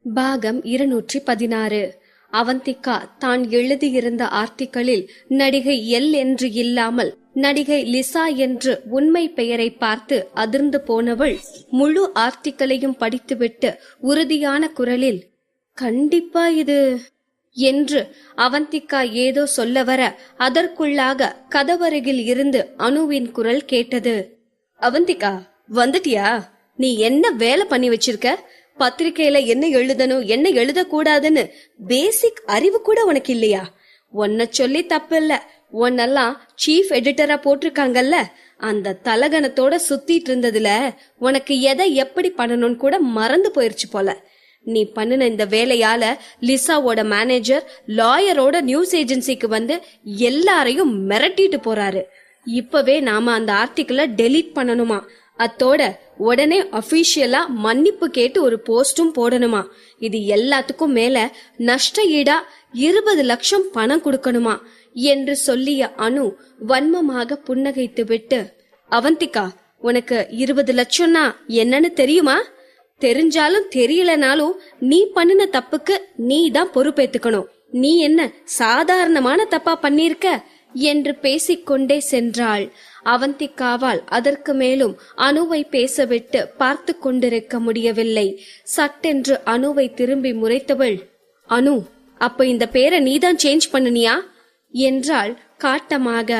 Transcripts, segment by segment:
பாகம் 216. அவந்திகா தான் எழுதியிருந்த ஆர்டிக்கிளில் நடிகை எல் என்று இல்லாமல் நடிகை லிசா என்று உண்மை பெயரை பார்த்து அதிர்ந்து போனவள் முழு ஆர்டிக்கிளையும் படித்துவிட்டு உறுதியான குரலில், கண்டிப்பா இது என்று அவந்திகா ஏதோ சொல்ல வர அதற்குள்ளாக கதவருகில் இருந்து அனுவின் குரல் கேட்டது. அவந்திகா, வந்துட்டியா? நீ என்ன வேலை பண்ணி வச்சிருக்க? பத்திரிக்கையில என்ன எழுதணும் என்ன எழுதக்கூடாதுன்னு பேசிக் அறிவு கூட உனக்கு இல்லையா? உன்னை சொல்லி தப்பு இல்ல, உன்னெல்லாம் சீஃப் எடிட்டரா போட்டிருக்காங்கல்ல, அந்த தலகணத்தோட சுத்திட்டு இருந்ததுல உனக்கு எதை எப்படி பண்ணணும்னு கூட மறந்து போயிருச்சு போல. நீ பண்ணின இந்த வேலையால லிசாவோட மேனேஜர் லாயரோட நியூஸ் ஏஜென்சிக்கு வந்து எல்லாரையும் மிரட்டிட்டு போறாரு. இப்பவே நாம அந்த ஆர்டிக்கிள டெலீட் பண்ணணுமா, அத்தோட உடனே அபிஷியலா மன்னிப்பு கேட்டு ஒரு போஸ்டும் போடணுமா. இது எல்லாத்துக்கும் மேல நஷ்ட ஈடா 20 லட்சம் பணம் கொடுக்கணுமா என்று சொல்லிய அனு வன்மமாக புன்னகைத்து விட்டு, அவந்திகா, உனக்கு 20 லட்சம்னா என்னன்னு தெரியுமா? தெரிஞ்சாலும் தெரியலனாலும் நீ பண்ணின தப்புக்கு நீ தான் பொறுப்பேத்துக்கணும். நீ என்ன சாதாரணமான தப்பா பண்ணிருக்க என்று பேசிக்கொண்டே சென்றாள். அவந்திகாவால் அதற்கு மேலும் அனுவை பேசவிட்டு பார்த்து கொண்டிருக்க முடியவில்லை. சட்டென்று அனுவை திரும்பி முறைத்தவள், அனு, அப்ப இந்த பேரை நீதான் சேஞ்ச் பண்ணினியா என்றாள் காட்டமாக.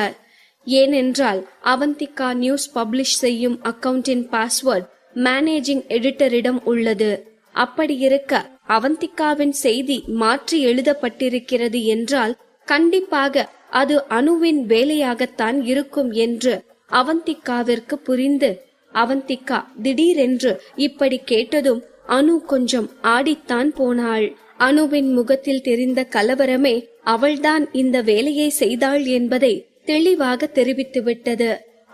ஏனென்றால் அவந்திகா நியூஸ் பப்ளிஷ் செய்யும் அக்கவுண்டின் பாஸ்வேர்ட் மேனேஜிங் எடிட்டரிடம் உள்ளது. அப்படி இருக்க அவந்திகாவின் செய்தி மாற்றி எழுதப்பட்டிருக்கிறது என்றால் கண்டிப்பாக அது அனுவின் வேலையாகத்தான் இருக்கும் என்று அவந்திகாவிற்கு புரிந்து, அவந்திகா திடீரென்று இப்படி கேட்டதும் அனு கொஞ்சம் ஆடித்தான் போனாள். அனுவின் முகத்தில் தெரிந்த கலவரமே அவள்தான் இந்த வேலையை செய்தாள் என்பதை தெளிவாக தெரிவித்துவிட்டது.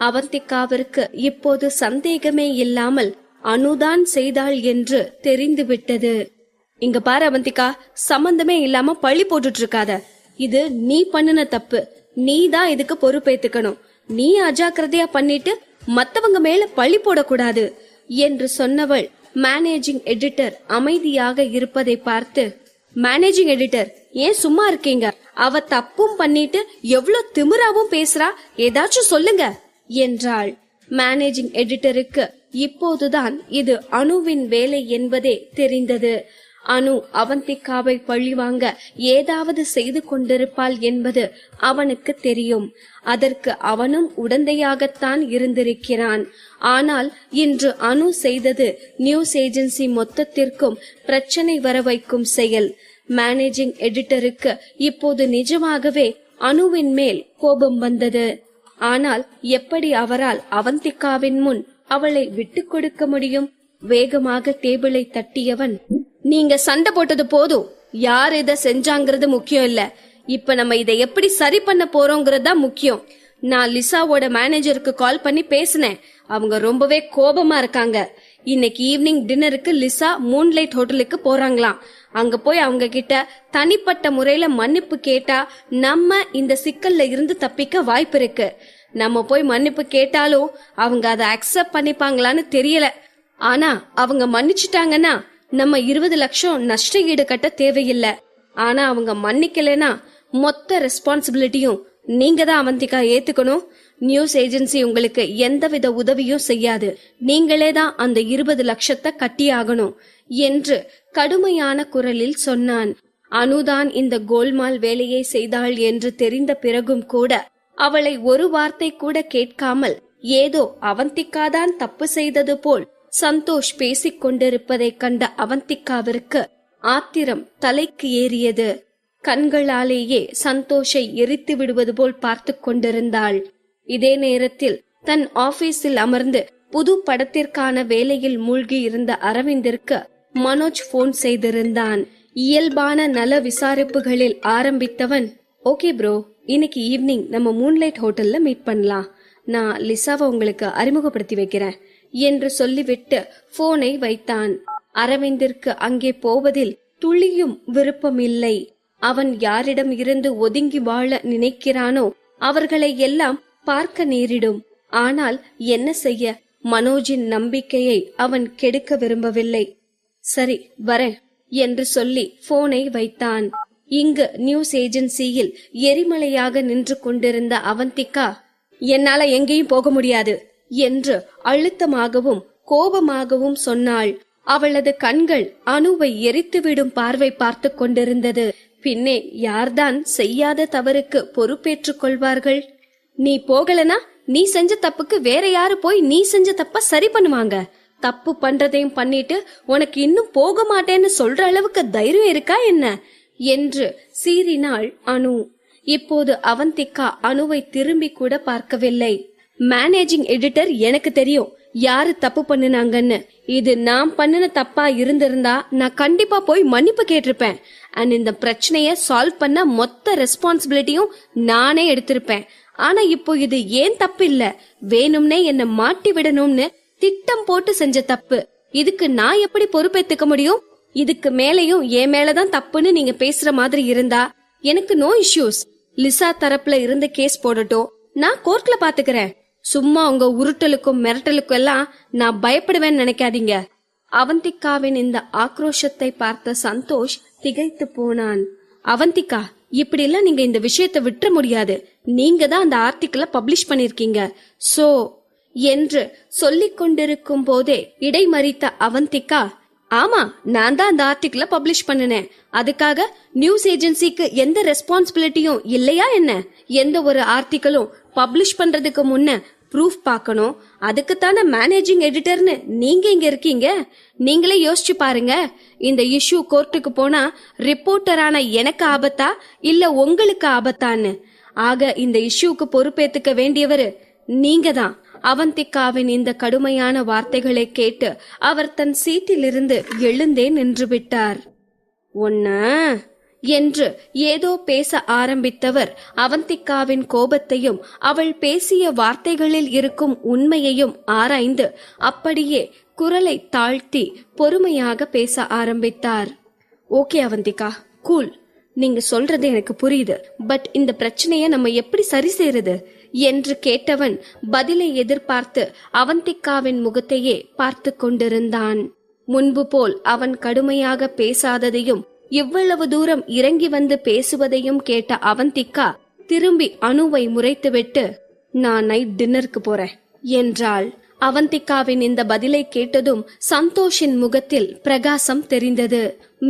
அவந்திகாவிற்கு இப்போது சந்தேகமே இல்லாமல் அனுதான் செய்தாள் என்று தெரிந்துவிட்டது. இங்க பாரு அவந்திகா, சம்பந்தமே இல்லாம பழி போட்டுட்டு இருக்காத. இது நீ பண்ணின தப்பு, நீ தான் இதுக்கு பொறுப்பேத்துக்கணும். நீ அஜாக்கிரதையா பண்ணிட்டு மத்தவங்க மேல பழி போடக்கூடாது என்று சொன்னவள் மேனேஜிங் எடிட்டர் அமைதியாக இருப்பதை பார்த்து, மேனேஜிங் எடிட்டர், ஏன் சும்மா இருக்கீங்க? அவ தப்பும் பண்ணிட்டு எவ்வளவு திமிராவும் பேசுறா, ஏதாச்சும் சொல்லுங்க என்றாள். மேனேஜிங் எடிட்டருக்கு இப்போதுதான் இது அனுவின் வேலை என்பதே தெரிந்தது. அனு அவந்திகாவை பழிவாங்க ஏதாவது செய்து கொண்டிருப்பாள் என்பது அவனுக்கு தெரியும். அதற்கு அவனும் உடந்தையாகத்தான் இருந்திருக்கிறான். ஆனால் இன்று அனு செய்தது நியூஸ் ஏஜென்சி மொத்தத்திற்கும் பிரச்சனை வர வைக்கும் செயல். மேனேஜிங் எடிட்டருக்கு இப்போது நிஜமாகவே அனுவின் மேல் கோபம் வந்தது. ஆனால் எப்படி அவரால் அவந்திகாவின் முன் அவளை விட்டு கொடுக்க முடியும்? வேகமாக டேபிளை தட்டியவன், நீங்க சண்டை போட்டது போதும், யார் இத செஞ்சாங்கிறது முக்கியம் இல்ல. இப்ப நம்ம இதை எப்படி சரி பண்ண போறோங்கிறது தான் முக்கியம். நான் லிசாவோட மேனேஜருக்கு கால் பண்ணி பேசினேன். அவங்க ரொம்பவே கோபமா இருக்காங்க. இன்னைக்கு ஈவினிங் டின்னருக்கு லிசா மூன்லைட் ஹோட்டலுக்கு போறாங்களாம். அங்க போய் அவங்க கிட்ட தனிப்பட்ட முறையில மன்னிப்பு கேட்டா நம்ம இந்த சிக்கல்ல இருந்து தப்பிக்க வாய்ப்பு இருக்கு. நம்ம போய் மன்னிப்பு கேட்டாலும் அவங்க அதை அக்செப்ட் பண்ணிப்பாங்களான்னு தெரியல. ஆனா அவங்க மன்னிச்சுட்டாங்கன்னா நம்ம 20 லட்சம் நஷ்ட ஈடு கட்ட தேவையில்லை. ஆனா அவங்க மன்னிக்கலனா மொத்த ரெஸ்பான்சிபிலிட்டியும் நீங்க தான் அவந்திகா ஏத்துக்கணும். நியூஸ் ஏஜென்சி உங்களுக்கு எந்தவித உதவியும் செய்யாது. நீங்களே தான் அந்த 20 லட்சத்தை கட்டியாகணும் என்று கடுமையான குரலில் சொன்னான். அனுதான் இந்த கோல்மால் வேலையை செய்தாள் என்று தெரிந்த பிறகும் கூட அவளை ஒரு வார்த்தை கூட கேட்காமல் ஏதோ அவந்திகாதான் தப்பு செய்தது போல் சந்தோஷ் பேசிக் கொண்டிருப்பதை கண்ட அவந்திகாவிற்கு ஆத்திரம் தலைக்கு ஏறியது. கண்களாலேயே சந்தோஷை எரித்து விடுவது போல் பார்த்து கொண்டிருந்தாள். இதே நேரத்தில் தன் ஆபீஸில் அமர்ந்து புது படத்திற்கான வேலையில் மூழ்கி இருந்த அரவிந்திற்கு மனோஜ் போன் செய்திருந்தான். இயல்பான நல விசாரிப்புகளில் ஆரம்பித்தவன், ஓகே ப்ரோ, இன்னைக்கு ஈவினிங் நம்ம மூன்லைட் ஹோட்டல்ல மீட் பண்ணலாம். நான் லிசாவை உங்களுக்கு அறிமுகப்படுத்தி வைக்கிறேன் என்று சொல்லிவிட்டு போனை வைத்தான். அரவிந்திற்கு அங்கே போவதில் துளியும் விருப்பமில்லை. அவன் யாரிடம் இருந்து ஒதுங்கி வாழ நினைக்கிறானோ அவர்களை எல்லாம் பார்க்க நேரிடும். ஆனால் என்ன செய்ய, மனோஜின் நம்பிக்கையை அவன் கெடுக்க விரும்பவில்லை. சரி வரேன் என்று சொல்லி போனை வைத்தான். இங்கு நியூஸ் ஏஜென்சியில் எரிமலையாக நின்று கொண்டிருந்த அவந்திகா, என்னால எங்கேயும் போக முடியாது என்று அழுத்தமாகவும் கோபமாகவும் சொன்னாள். அவளது கண்கள் அனுவை எரித்துவிடும் பார்வை பார்த்து கொண்டிருந்தது. பின்னே யார்தான் செய்யாத தவறுக்கு பொறுப்பேற்றுக் கொள்வார்கள்? நீ போகலனா நீ செஞ்ச தப்புக்கு வேற யாரு போய் நீ செஞ்ச தப்ப சரி பண்ணுவாங்க? தப்பு பண்றதையும் பண்ணிட்டு உனக்கு இன்னும் போக மாட்டேன்னு சொல்ற அளவுக்கு தைரியம் இருக்கா என்ன என்று சீறினாள் அனு. இப்போது அவந்திகா அனுவை திரும்பி கூட பார்க்கவில்லை. மேனேஜிங் எடிட்டர், எனக்கு தெரியும் யாரு தப்பு பண்ணுனாங்கன்னு. இது நான் பண்ணின தப்பா இருந்திருந்தா நான் கண்டிப்பா போய் மன்னிப்பு கேட்டிருப்பேன். அண்ட் இந்த பிரச்சனைய சால்வ் பண்ண மொத்த ரெஸ்பான்சிபிலிட்டியும் நானே எடுத்திருப்பேன். ஆனா இப்போ இது ஏன் தப்பு இல்ல, வேணும்னே என்ன மாட்டி விடணும்னு திட்டம் போட்டு செஞ்ச தப்பு. இதுக்கு நான் எப்படி பொறுப்பேத்துக்க முடியும்? இதுக்கு மேலையும் என் மேலதான் தப்புன்னு நீங்க பேசுற மாதிரி இருந்தா எனக்கு நோ இஷ்யூஸ். லிசா தரப்புல இருந்த கேஸ் போடட்டும், நான் கோர்ட்ல பாத்துக்கிறேன். சும்மா உங்க உருட்டலுக்கும் மிரட்டலுக்கும் எல்லாம் நான் பயப்படுவேன்னு நினைக்காதீங்க. அவந்திகாவின் இந்த ஆக்ரோஷத்தை பார்த்த சந்தோஷ் திகைத்து போனான். அவந்திகா, இப்படி எல்லாம் நீங்க இந்த விஷயத்தை விட்டுற முடியாது. நீங்க தான் அந்த ஆர்டிக்கிள பப்ளிஷ் பண்ணிருக்கீங்க. சோ என்று சொல்லிக் கொண்டிருக்கும் போதே இடைமறித்த அவந்திகா, ஆமா, நான் தான் அந்த ஆர்டிக்கிள பப்ளிஷ் பண்ணினேன். அதுக்காக நியூஸ் ஏஜென்சிக்கு எந்த ரெஸ்பான்சிபிலிட்டியும் இல்லையா என்ன? எந்த ஒரு ஆர்டிக்கிளும் பப்ளிஷ் பண்றதுக்கு முன்ன ப்ரூஃப் பார்க்கணும். அதுக்குத்தான மேனேஜிங் எடிட்டர்னு நீங்க இங்க இருக்கீங்க. நீங்களே யோசிச்சு பாருங்க, இந்த இஷ்யூ கோர்ட்டுக்கு போனா ரிப்போர்ட்டரான எனக்கு ஆபத்தா இல்ல உங்களுக்கு ஆபத்தான்னு? ஆக இந்த இஷ்யூக்கு பொறுப்பேத்துக்க வேண்டியவரு நீங்க தான். அவந்திகாவின் இந்த கடுமையான வார்த்தைகளை கேட்டு அவர் தன் சீட்டிலிருந்து எழுந்தே நின்று விட்டார். ஒன்ன என்று ஏதோ பேச ஆரம்பித்தவர் அவந்திகாவின் கோபத்தையும் அவள் பேசிய வார்த்தைகளில் இருக்கும் உண்மையையும் ஆராய்ந்து அப்படியே குரலை தாழ்த்தி பொறுமையாக பேச ஆரம்பித்தார். Okay Avantika, cool. நீங்க சொல்றது எனக்கு புரியுது. பட் இந்த பிரச்சனைய நம்ம எப்படி சரி செய்யறது என்று கேட்டவன் பதிலை எதிர்பார்த்து அவந்திகாவின் முகத்தையே பார்த்து கொண்டிருந்தான். முன்பு போல் அவன் கடுமையாக பேசாததையும் இவ்வளவு தூரம் இறங்கி வந்து பேசுவதையும் கேட்ட அவந்திகா திரும்பி அனுவை முறைத்துவிட்டு, நான் நைட் டின்னருக்கு போறேன் என்றாள். அவந்திகாவின் இந்த பதிலை கேட்டதும் சந்தோஷின் முகத்தில் பிரகாசம் தெரிந்தது.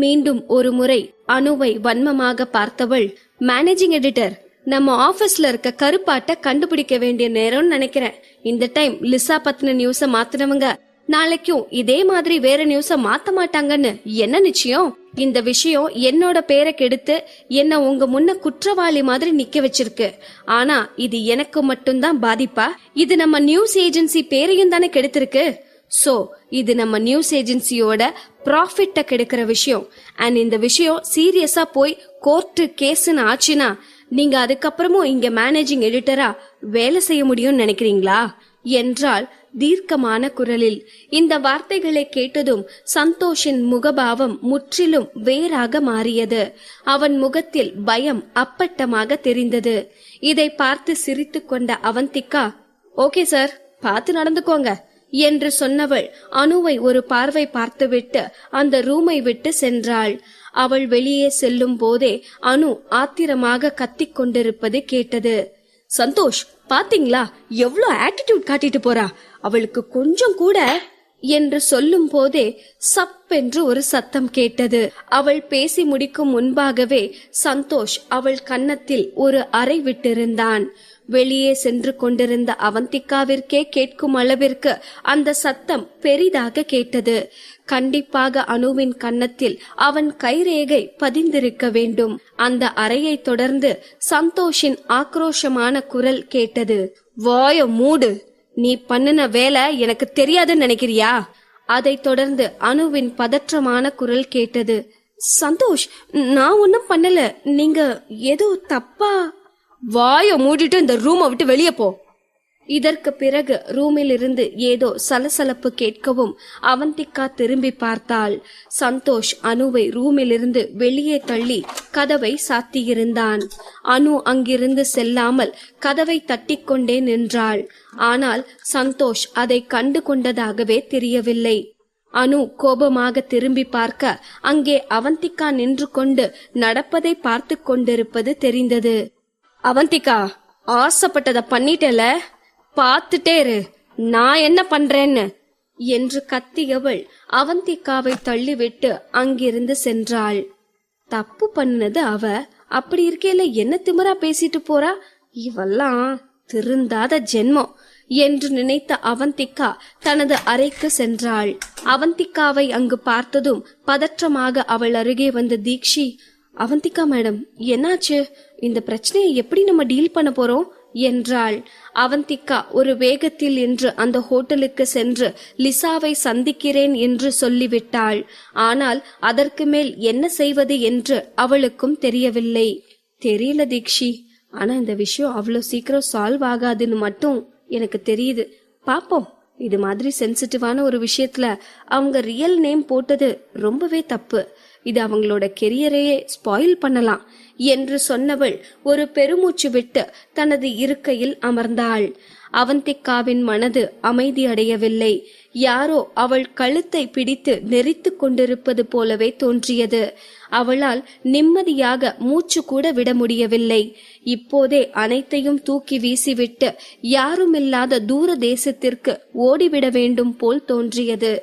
மீண்டும் ஒரு முறை அனுவை வன்மமாக பார்த்தவள், மேனேஜிங் எடிட்டர், நம்ம ஆபீஸ்ல இருக்க கருப்பாட்ட கண்டுபிடிக்க வேண்டிய நேரம்னு நினைக்கிறேன். இந்த டைம் லிசா பத்தின நியூஸ மாத்தினவங்க நாளைக்கும் இதே மாதிரி வேற நியூஸ மாத்த மாட்டாங்கன்னு என்ன நிச்சயம்? இந்த விஷயம் என்னோட பேரை கெடுத்து என்ன உங்க முன்ன குற்றவாளி மாதிரி நிக்க வச்சிருக்கு. ஆனா இது எனக்கு மட்டும்தான் பாதிப்பா? இது நம்ம நியூஸ் ஏஜென்சி பேரையும் தானே கெடுத்திருக்கு. சோ இது நம்ம நியூஸ் ஏஜென்சியோட ப்ராஃபிட்ட கெடுக்கிற விஷயம். அண்ட் இந்த விஷயம் சீரியஸா போய் கோர்ட்டு கேஸ்ன்னு ஆச்சுன்னா நீங்க அதுக்கப்புறமும் இங்க மேனேஜிங் எடிட்டரா வேலை செய்ய முடியும்னு நினைக்கிறீங்களா என்றால் தீர்க்கமான குரலில். இந்த வார்த்தைகளை கேட்டதும் சந்தோஷின் முகபாவம் முற்றிலும் வேறாக மாறியது. அவன் முகத்தில் பயம் அப்பட்டமாக தெரிந்தது. இதை பார்த்து சிரித்து கொண்ட அவந்திகா, ஓகே சார், பார்த்து நடந்துக்கோங்க என்று சொன்னவள் அனுவை ஒரு பார்வை பார்த்துவிட்டு அந்த ரூமை விட்டு சென்றாள். அவள் வெளியே செல்லும் போதே அனு ஆத்திரமாக கத்திக் கொண்டிருப்பது கேட்டது. சந்தோஷ், பாத்தீங்களா எவ்வளவு ஆட்டிடியூட் காட்டிட்டு போறா, அவளுக்கு கொஞ்சம் கூட என்று சொல்லும் போதே சப்பென்று ஒரு சத்தம் கேட்டது. அவள் பேசி முடிக்கும் முன்பாகவே சந்தோஷ் அவள் கன்னத்தில் ஒரு அறை விட்டிருந்தான். வெளியே சென்று கொண்டிருந்த அவந்திகாவிற்கே கேட்கும் அளவிற்கு அந்த சத்தம் பெரிதாக கேட்டது. கண்டிப்பாக அனுவின் கன்னத்தில் அவன் கைரேகை பதிந்திருக்க வேண்டும். அந்த அறையை தொடர்ந்து சந்தோஷின் ஆக்ரோஷமான குரல் கேட்டது. வாய மூடு, நீ பண்ணின வேலை எனக்கு தெரியாதுன்னு நினைக்கிறியா? அதை தொடர்ந்து அனுவின் பதற்றமான குரல் கேட்டது. சந்தோஷ், நான் ஒன்னும் பண்ணல, நீங்க ஏதோ தப்பா. வாய மூடிட்டு இந்த ரூமை விட்டு வெளியே போ. இதற்கு பிறகு ரூமில் இருந்து ஏதோ சலசலப்பு கேட்கவும் அவந்திகா திரும்பி பார்த்தாள். சந்தோஷ் அனுவை ரூமிலிருந்து வெளியே தள்ளி கதவை சாத்தியிருந்தான். அனு அங்கிருந்து செல்லாமல் கதவை தட்டிக்கொண்டே நின்றாள். ஆனால் சந்தோஷ் அதை கண்டு கொண்டதாகவே தெரியவில்லை. அனு கோபமாக திரும்பி பார்க்க அங்கே அவந்திகா நின்று கொண்டு நடப்பதை பார்த்து கொண்டிருப்பது தெரிந்தது. அவந்திகா, ஆசைப்பட்டத பண்ணிட்டல, பார்த்துட்டே இரு, நான் என்ன பண்றேன்னு என்று கத்தியவள் அவந்திகாவை தள்ளிவிட்டு அங்கிருந்து சென்றாள். தப்பு பண்ணது அவ, அப்படி இருக்கையில என்ன திமிரா பேசிட்டு போறா, இவெல்லாம் திருந்தாத ஜென்மம் என்று நினைத்த அவந்திகா தனது அறைக்கு சென்றாள். அவந்திகாவை அங்கு பார்த்ததும் பதற்றமாக அவள் அருகே வந்த தீக்ஷி, அவந்திகா மேடம், என்னாச்சு? இந்த பிரச்சனையை எப்படி நம்ம டீல் பண்ண போறோம் என்றாள். அவந்திகா ஒரு வேகத்தில் என்று அந்த ஹோட்டலுக்கு சென்று லிசாவை சந்திக்கிறேன் என்று சொல்லிவிட்டாள். ஆனால் அதற்கு மேல் என்ன செய்வது என்று அவளுக்கும் தெரியவில்லை. தெரியல தீக்ஷி, ஆனா இந்த விஷயம் அவ்வளவு சீக்கிரம் சால்வ் ஆகாதுன்னு மட்டும் எனக்கு தெரியுது. பாப்போம். இது மாதிரி சென்சிட்டிவான ஒரு விஷயத்துல அவங்க ரியல் நேம் போட்டது ரொம்பவே தப்பு. இது அவங்களோட கெரியரையே ஸ்பாயில் பண்ணலாம் என்று சொன்னவள் ஒரு பெருமூச்சு விட்டு தனது இருக்கையில் அமர்ந்தாள். அவந்திகாவின் மனது அமைதி அடையவில்லை. யாரோ அவள் கழுத்தை பிடித்து நெரித்து கொண்டிருப்பது போலவே தோன்றியது. அவளால் நிம்மதியாக மூச்சு கூட விட முடியவில்லை. இப்போதே அனைத்தையும் தூக்கி வீசிவிட்டு யாருமில்லாத தூர தேசத்திற்கு ஓடிவிட வேண்டும் போல் தோன்றியது.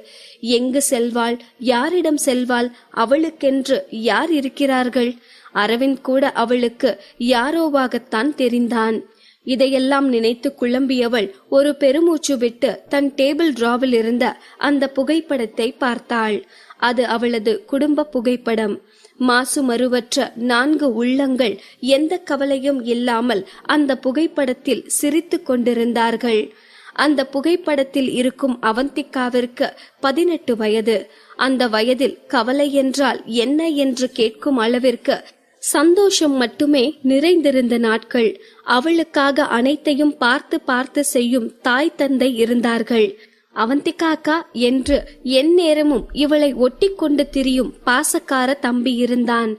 எங்கு செல்வாள்? யாரிடம் செல்வாள்? அவளுக்கென்று யார் இருக்கிறார்கள்? அரவிந்த் கூட அவளுக்கு யாரோவாகத்தான் தெரிந்தான். இதையெல்லாம் நினைத்து குழம்பியவள் ஒரு பெருமூச்சு விட்டு தன் டேபிள் டிராவில் இருந்த அந்த புகைப்படத்தை பார்த்தாள். அது அவளது குடும்ப புகைப்படம். மாசு மறுவற்ற 4 உள்ளங்கள் எந்த கவலையும் இல்லாமல் அந்த புகைப்படத்தில் சிரித்து கொண்டிருந்தார்கள். அந்த புகைப்படத்தில் இருக்கும் அவந்திகாவிற்கு 18 வயது. அந்த வயதில் கவலை என்றால் என்ன என்று கேட்கும் அளவிற்கு சந்தோஷம் மட்டுமே நிறைந்திருந்த நாட்கள். அவளுக்காக அனைத்தையும் பார்த்து பார்த்து செய்யும் தாய் தந்தை இருந்தார்கள். அவந்திகாக்கா என்று எந்நேரமும் இவளை ஒட்டி கொண்டு திரியும் பாசக்கார தம்பி இருந்தான்.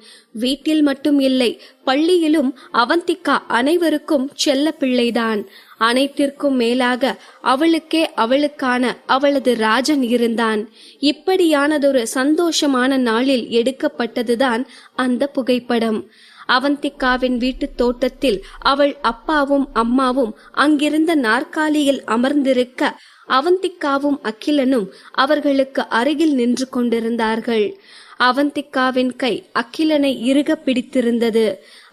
வீட்டில் மட்டும் இல்லை, பள்ளியிலும் அவந்திகா அனைவருக்கும் செல்ல பிள்ளைதான். அனைத்திற்கும் மேலாக அவளுக்கே அவளுக்கான அவளது ராஜன் இருந்தான். இப்படியானதொரு சந்தோஷமான நாளில் எடுக்கப்பட்டதுதான் அந்த புகைப்படம். அவந்திகாவின் வீட்டு தோட்டத்தில் அவள் அப்பாவும் அம்மாவும் அங்கிருந்த நாற்காலியில் அமர்ந்திருக்க அவந்திகாவும் அகிலனும் அவர்களுக்கு அருகில் நின்று கொண்டிருந்தார்கள். அவந்திகாவின் கை அகிலனை இறுக பிடித்திருந்தது.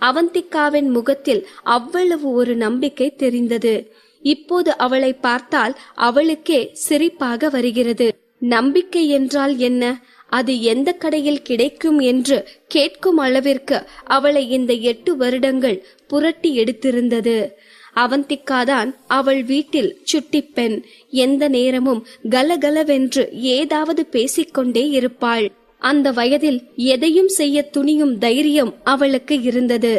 அவந்திகாவின் முகத்தில் அவ்வளவு ஒரு நம்பிக்கை தெரிந்தது. இப்போது அவளை பார்த்தால் அவளுக்கே சிரிப்பாக வருகிறது. நம்பிக்கை என்றால் என்ன? அது எந்த கடையில் கிடைக்கும் என்று கேட்கும் அளவிற்கு அவளை இந்த 8 வருடங்கள் புரட்டி எடுத்திருந்தது. அவந்திகாதான் அவள் வீட்டில் சுட்டி பெண். எந்த நேரமும் கலகலவென்று ஏதாவது பேசிக்கொண்டே இருப்பாள். அந்த வயதில் எதையும் செய்ய துணியும் தைரியம் அவளுக்கு இருந்தது.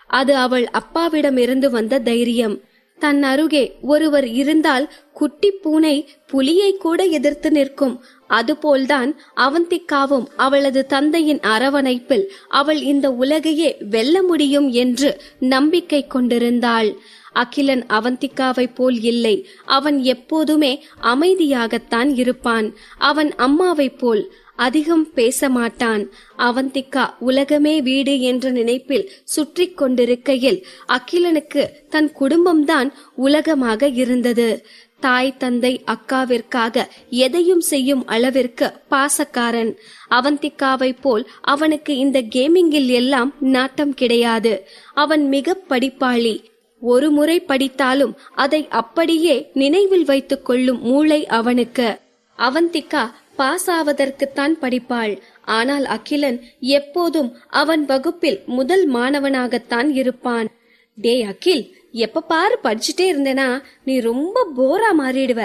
அது அவள் அப்பாவிடமிருந்து வந்த தைரியம். தன் அருகே ஒருவர் இருந்தால் குட்டி பூனை புலியை கூட எதிர்த்து நிற்கும். அதுபோல்தான் அவந்திகாவும் அவளது தந்தையின் அரவணைப்பில் அவள் இந்த உலகையே வெல்ல முடியும் என்று நம்பிக்கை கொண்டிருந்தாள். அகிலன் அவந்திகாவை போல் இல்லை. அவன் எப்போதுமே அமைதியாகத்தான் இருப்பான். அவன் அம்மாவை போல் அதிகம் பேச மாட்டான். அவந்திகா உலகமே வீடு என்ற நினைப்பில் சுற்றி கொண்டிருக்கையில் அகிலனுக்கு தன் குடும்பம்தான் உலகமாக இருந்தது. தாய் தந்தை அக்காவிற்காக எதையும் செய்யும் அளவிற்கு பாசக்காரன். அவந்திகாவை போல் அவனுக்கு இந்த கேமிங்கில் எல்லாம் நாட்டம் கிடையாது. அவன் மிக படிப்பாளி. ஒரு முறை படித்தாலும் அதை அப்படியே நினைவில் வைத்துக் கொள்ளும் மூளை அவனுக்கு. அவந்திகா பாஸ் ஆவதற்குத்தான் படிப்பாள். ஆனால் அகிலன் எப்போதும் அவன் வகுப்பில் முதல் மாணவனாகத்தான் இருப்பான். டே அகில், எப்ப பாரு படிச்சுட்டே இருந்தேனா நீ ரொம்ப போரா மாறிடுவ.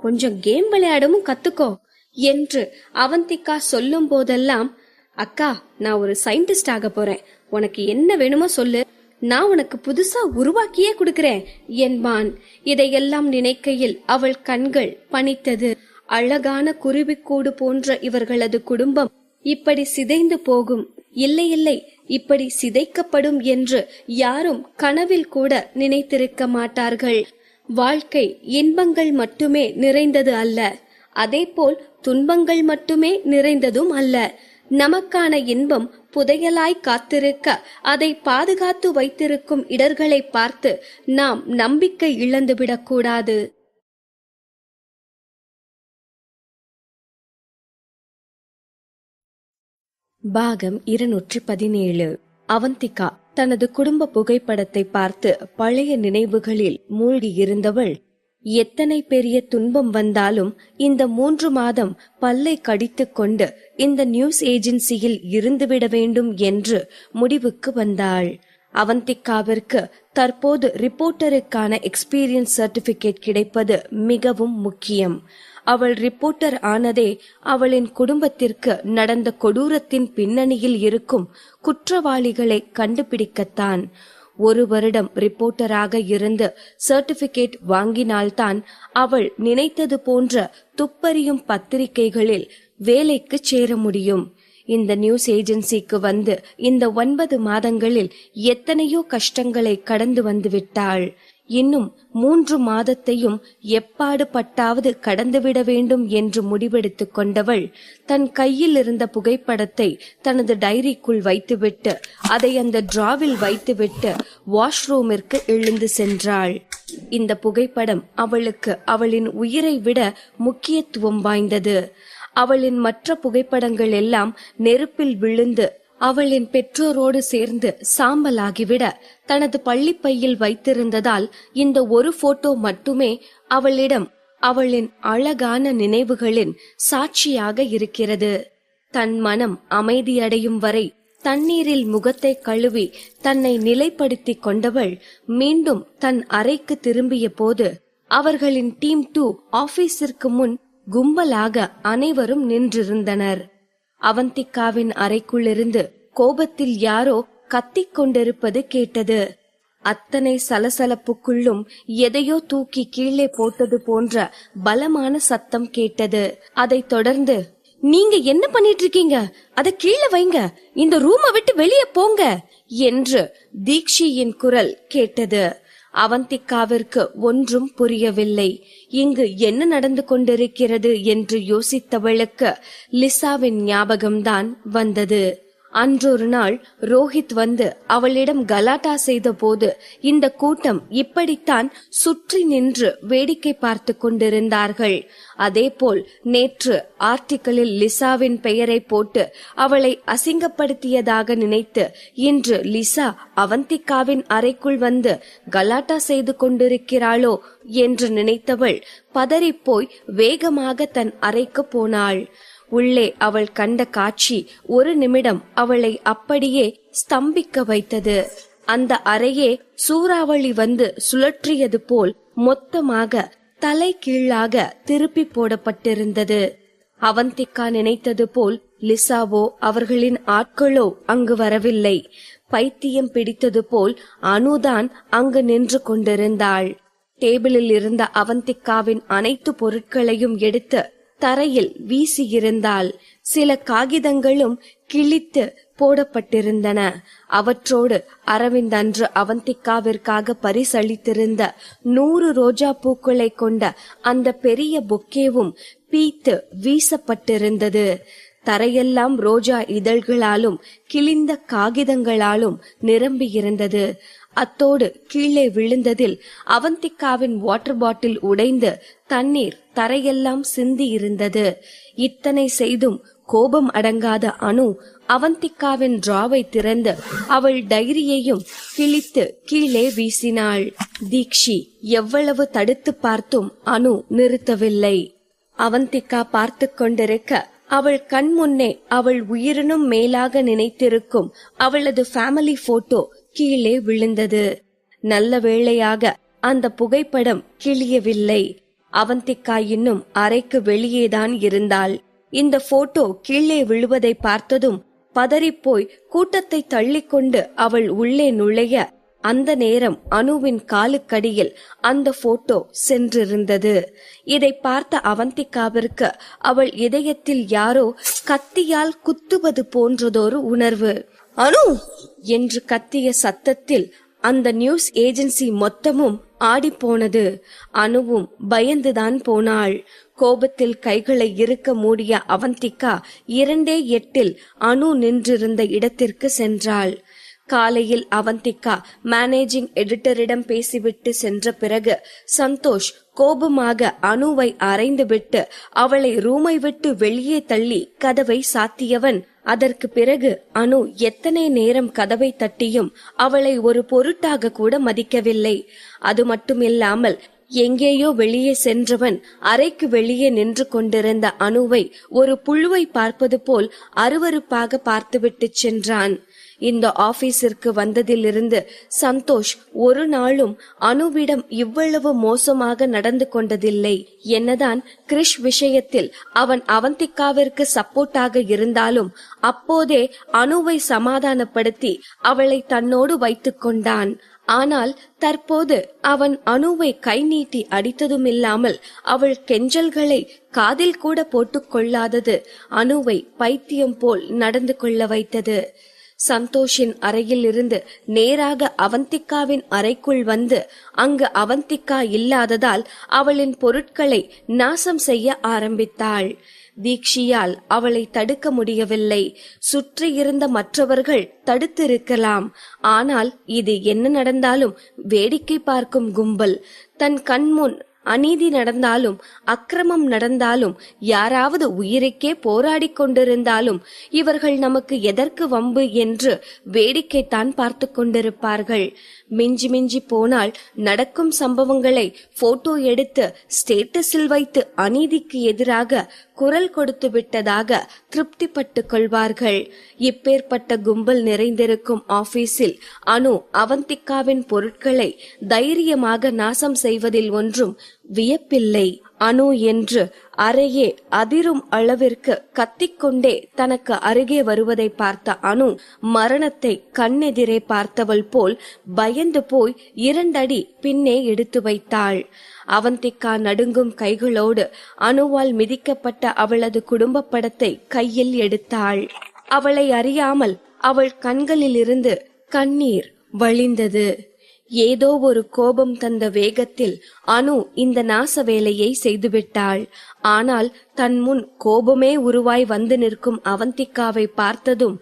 கொஞ்சம் கேம் விளையாடவும் கத்துக்கோ என்று அவந்திகா சொல்லும் போதெல்லாம், அக்கா, நான் ஒரு சயின்டிஸ்ட் ஆக போறேன், உனக்கு என்ன வேணுமோ சொல்லு, நான் உனக்கு புதுசா உருவாக்கியே கொடுக்கிறேன் என்பான். இதையெல்லாம் நினைக்கையில் அவள் கண்கள் பனித்தது. அழகான குருவிக்கூடு போன்ற இவர்களது குடும்பம் இப்படி சிதைந்து போகும், இல்லை இல்லை இப்படி சிதைக்கப்படும் என்று யாரும் கனவில் கூட நினைத்திருக்க மாட்டார்கள். வாழ்க்கை இன்பங்கள் மட்டுமே நிறைந்தது அல்ல. அதேபோல் துன்பங்கள் மட்டுமே நிறைந்ததும் அல்ல. நமக்கான இன்பம் புதையலாய் காத்திருக்க அதை பாதுகாத்து வைத்திருக்கும் இடர்களை பார்த்து நாம் நம்பிக்கை இழந்துவிடக்கூடாது. பாகம் 217. அவந்திகா தனது குடும்ப புகைப்படத்தை பார்த்து பழைய நினைவுகளில் மூழ்கி இருந்தவள், எத்தனை பெரிய துன்பம் வந்தாலும் இந்த 3 மாதம் பல்லை கடித்துக் கொண்டு இந்த நியூஸ் ஏஜென்சியில் இருந்துவிட வேண்டும் என்று முடிவுக்கு வந்தாள். அவந்திகாவிற்கு தற்போது ரிப்போர்ட்டருக்கான எக்ஸ்பீரியன்ஸ் சர்டிபிகேட் கிடைப்பது மிகவும் முக்கியம். அவள் ரிப்போர்ட்டர் ஆனதே அவளின் குடும்பத்திற்கு நடந்த கொடூரத்தின் பின்னணியில் இருக்கும் குற்றவாளிகளை கண்டுபிடிக்கத்தான். 1 வருடம் ரிப்போர்ட்டராக இருந்து சர்டிபிகேட் வாங்கினால்தான் அவள் நினைத்தது போன்ற துப்பறியும் பத்திரிகைகளில் வேலைக்கு சேர முடியும். இந்த நியூஸ் ஏஜென்சிக்கு வந்து இந்த 9 மாதங்களில் எத்தனையோ கஷ்டங்களை கடந்து வந்து விட்டாள். இன்னும் 3 மாதத்தையும் எப்பாடு பட்டாவது கடந்துவிட வேண்டும் என்று முடிவெடுத்து கொண்டவள் தன் கையில் இருந்த புகைப்படத்தை தனது டைரிக்குள் வைத்துவிட்டு அதை அந்த டிராவில் வைத்துவிட்டு வாஷ்ரூமிற்கு எழுந்து சென்றாள். இந்த புகைப்படம் அவளுக்கு அவளின் உயிரை விட முக்கியத்துவம் வாய்ந்தது. அவளின் மற்ற புகைப்படங்கள் எல்லாம் நெருப்பில் விழுந்து அவளின் பெற்றோரோடு சேர்ந்து சாம்பலாகிவிட தனது பள்ளிப்பையில் வைத்திருந்ததால் இந்த ஒரு போட்டோ மட்டுமே அவளிடம் அவளின் அழகான நினைவுகளின் சாட்சியாக இருக்கிறது. தன் மனம் அமைதியடையும் வரை தண்ணீரில் முகத்தை கழுவி தன்னை நிலைப்படுத்திக் கொண்டவள் மீண்டும் தன் அறைக்கு திரும்பிய போது அவர்களின் டீம் 2 ஆபீஸிற்கு முன் கும்பலாக அனைவரும் நின்றிருந்தனர். அவந்திகாவின் அறைக்குள்ளிருந்து கோபத்தில் யாரோ கத்திக் கொண்டிருப்பது கேட்டது. அத்தனை சலசலப்புக்குள்ளும் எதையோ தூக்கி கீழே போட்டது போன்ற பலமான சத்தம் கேட்டது. அதைத் தொடர்ந்து, நீங்க என்ன பண்ணிட்டு இருக்கீங்க? அத கீழே வைங்க, இந்த ரூமை விட்டு வெளியே போங்க என்று தீக்ஷியின் குரல் கேட்டது. அவந்திகாவிற்கு ஒன்றும் புரியவில்லை. இங்கு என்ன நடந்து கொண்டிருக்கிறது என்று யோசித்தவளுக்கு லிசாவின் ஞாபகம்தான் வந்தது. அன்றொரு நாள் ரோஹித் வந்து அவளிடம் கலாட்டா செய்த போது இந்த கூட்டம் இப்படித்தான் சுற்றி நின்று வேடிக்கை பார்த்து கொண்டிருந்தார்கள். அதேபோல் நேற்று ஆர்டிக்கிளில் லிசாவின் பெயரை போட்டு அவளை அசிங்கப்படுத்தியதாக நினைத்து இன்று லிசா அவந்திகாவின் அறைக்குள் வந்து கலாட்டா செய்து கொண்டிருக்கிறாளோ என்று நினைத்தவள் பதறிப்போய் வேகமாக தன் அறைக்கு போனாள். உள்ளே அவள் கண்ட காட்சி 1 நிமிடம் அவளை அப்படியே ஸ்தம்பிக்க வைத்தது. அந்த அறையே சூறாவளி வந்து சுழற்றியது போல் மொத்தமாக தலை கீழாக திருப்பி போடப்பட்டிருந்தது. அவந்திகா நினைத்தது போல் லிசாவோ அவர்களின் ஆட்களோ அங்கு வரவில்லை. பைத்தியம் பிடித்தது போல் அனுதான் அங்கு நின்று கொண்டிருந்தாள். டேபிளில் இருந்த அவந்திகாவின் அனைத்து பொருட்களையும் எடுத்து தரையில் வீசியிருந்தாள். சில காகிதங்களும் கிழித்து போடப்பட்டிருந்தன. அவற்றோடு அரவிந்த் அன்று அவந்திகாவிற்காக பரிசளித்திருந்த 100 ரோஜா பூக்களை கொண்ட அந்த பெரிய பொக்கேவும் பீத்து வீசப்பட்டிருந்தது. தரையெல்லாம் ரோஜா இதழ்களாலும் கிழிந்த காகிதங்களாலும் நிரம்பியிருந்தது. அத்தோடு கீழே விழுந்ததில் அவந்திகாவின் வாட்டர் பாட்டில் உடைந்து தண்ணீர் தரையெல்லாம் சிந்தி இருந்தது. இத்தனை செய்தும் கோபம் அடங்காத அனு அவந்திகாவின் டிராவை திறந்து அவள் டைரியையும் கிழித்து கீழே வீசினாள். தீக்ஷி எவ்வளவு தடுத்து பார்த்தும் அனு நிறுத்தவில்லை. அவந்திகா பார்த்து கொண்டிருக்க அவள் கண் முன்னே அவள் உயிரினும் மேலாக நினைத்திருக்கும் அவளது ஃபேமிலி போட்டோ கீழே விழுந்தது. நல்ல வேளையாக அந்த புகைப்படம் கிழியவில்லை. அவந்திகா இன்னும் அறைக்கு வெளியேதான் இருந்தாள். இந்த போட்டோ கீழே விழுவதை பார்த்ததும் பதறிப்போய் கூட்டத்தை தள்ளிக்கொண்டு அவள் உள்ளே நுழைய அந்த நேரம் அனுவின் காலுக்கடியில் அந்த போட்டோ சென்றிருந்தது. இதை பார்த்த அவந்திகாவிற்கு அவள் இதயத்தில் யாரோ கத்தியால் குத்துவது போன்றதொரு உணர்வு. அனு என்று கத்திய சத்தத்தில் அந்த நியூஸ் ஏஜென்சி மொத்தமும் ஆடிப்போனது. அனுவும் பயந்துதான் போனாள். கோபத்தில் கைகளை இறுக்க மூடிய அவந்திகா 2:08 அனு நின்றிருந்த இடத்திற்கு சென்றாள். காலையில் அவந்திகா மேனேஜிங் எடிட்டரிடம் பேசிவிட்டு சென்ற பிறகு சந்தோஷ் கோபமாக அனுவை அறைந்துவிட்டு அவளை ரூமை விட்டு வெளியே தள்ளி கதவை சாத்தியவன். அதற்கு பிறகு அனு எத்தனை நேரம் கதவை தட்டியும் அவளை ஒரு பொருட்டாக கூட மதிக்கவில்லை. அது மட்டுமில்லாமல் எங்கேயோ வெளியே சென்றவன் அறைக்கு வெளியே நின்று கொண்டிருந்த அனுவை ஒரு புழுவை பார்ப்பது போல் அருவருப்பாக பார்த்துவிட்டு சென்றான். இந்த ஆபீஸிற்கு வந்ததிலிருந்து சந்தோஷ் ஒரு நாளும் அனுவிடம் இவ்வளவு மோசமாக நடந்து கொண்டதில்லை. என்னதான் கிரிஷ் விஷயத்தில் அவன் அவந்திகாவிற்கு சப்போர்ட்டாக இருந்தாலும் அப்போதே அனுவை சமாதானப்படுத்தி அவளை தன்னோடு வைத்துக் கொண்டான். ஆனால் தற்போது அவன் அனுவை கை நீட்டி அடித்ததுமில்லாமல் அவள் கெஞ்சல்களை காதில் கூட போட்டுக் கொள்ளாதது அனுவை பைத்தியம் போல் நடந்து கொள்ள வைத்தது. சந்தோஷின் அறையில் இருந்து நேராக அவந்திகாவின் அறைக்குள் வந்து அங்கு அவந்திகா இல்லாததால் அவளின் பொருட்களை நாசம் செய்ய ஆரம்பித்தாள். தீக்ஷியால் அவளை தடுக்க முடியவில்லை. சுற்றி இருந்த மற்றவர்கள் தடுத்திருக்கலாம். ஆனால் இது என்ன நடந்தாலும் வேடிக்கை பார்க்கும் கும்பல். தன் கண்முன் அநீதி நடந்தாலும் அக்கிரமம் நடந்தாலும் யாராவது உயிருக்கே போராடி கொண்டிருந்தாலும் இவர்கள் நமக்கு எதற்கு வம்பு என்று வேடிக்கைத்தான் பார்த்து கொண்டிருப்பார்கள். மிஞ்சி மிஞ்சி போனால் நடக்கும் சம்பவங்களை போட்டோ எடுத்து ஸ்டேட்டஸில் வைத்து அநீதிக்கு எதிராக குரல் கொடுத்து விட்டதாக திருப்திப்பட்டு கொள்வார்கள். இப்பேற்பட்ட கும்பல் நிறைந்திருக்கும் ஆபீஸில் அனு அவந்திகாவின் பொருட்களை தைரியமாக நாசம் செய்வதில் ஒன்றும் வியப்பில்லை. அனு என்று அறையே அதிரும் அளவிற்கு கத்திக்கொண்டே தனக்கு அருகே வருவதை பார்த்த அனு மரணத்தை கண்ணெதிரே பார்த்தவள் போல் பயந்து போய் 2 அடி பின்னே எடுத்து வைத்தாள். அவந்திகா நடுங்கும் கைகளோடு அனுவால் மிதிக்கப்பட்ட அவளது குடும்ப படத்தை கையில் எடுத்தாள். அவளை அறியாமல் அவள் கண்களிலிருந்து கண்ணீர் வழிந்தது. ஏதோ ஒரு கோபம் தந்த வேகத்தில் அனு இந்த நாச வேலையை செய்துவிட்டாள். ஆனால் தன் முன் கோபமே உருவாய் வந்து நிற்கும் அவந்திகாவை பார்த்ததும்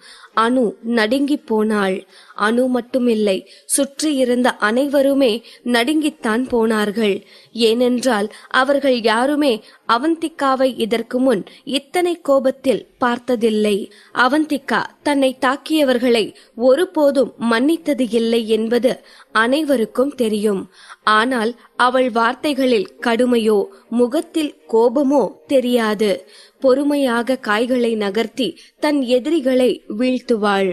அனு நடுங்கி போனாள். அனு மட்டுமில்லை, சுற்றி இருந்த அனைவருமே நடுங்கித்தான் போனார்கள். ஏனென்றால் அவர்கள் யாருமே அவந்திகாவை இதற்கு முன் இத்தனை கோபத்தில் பார்த்ததில்லை. அவந்திகா தன்னை தாக்கியவர்களை ஒருபோதும் மன்னித்தது இல்லை என்பது அனைவருக்கும் தெரியும். ஆனால் அவள் வார்த்தைகளில் கடுமையோ முகத்தில் கோபமோ தெரியாது. பொறுமையாக காய்களை நகர்த்தி தன் எதிரிகளை வீழ்த்துவாள்.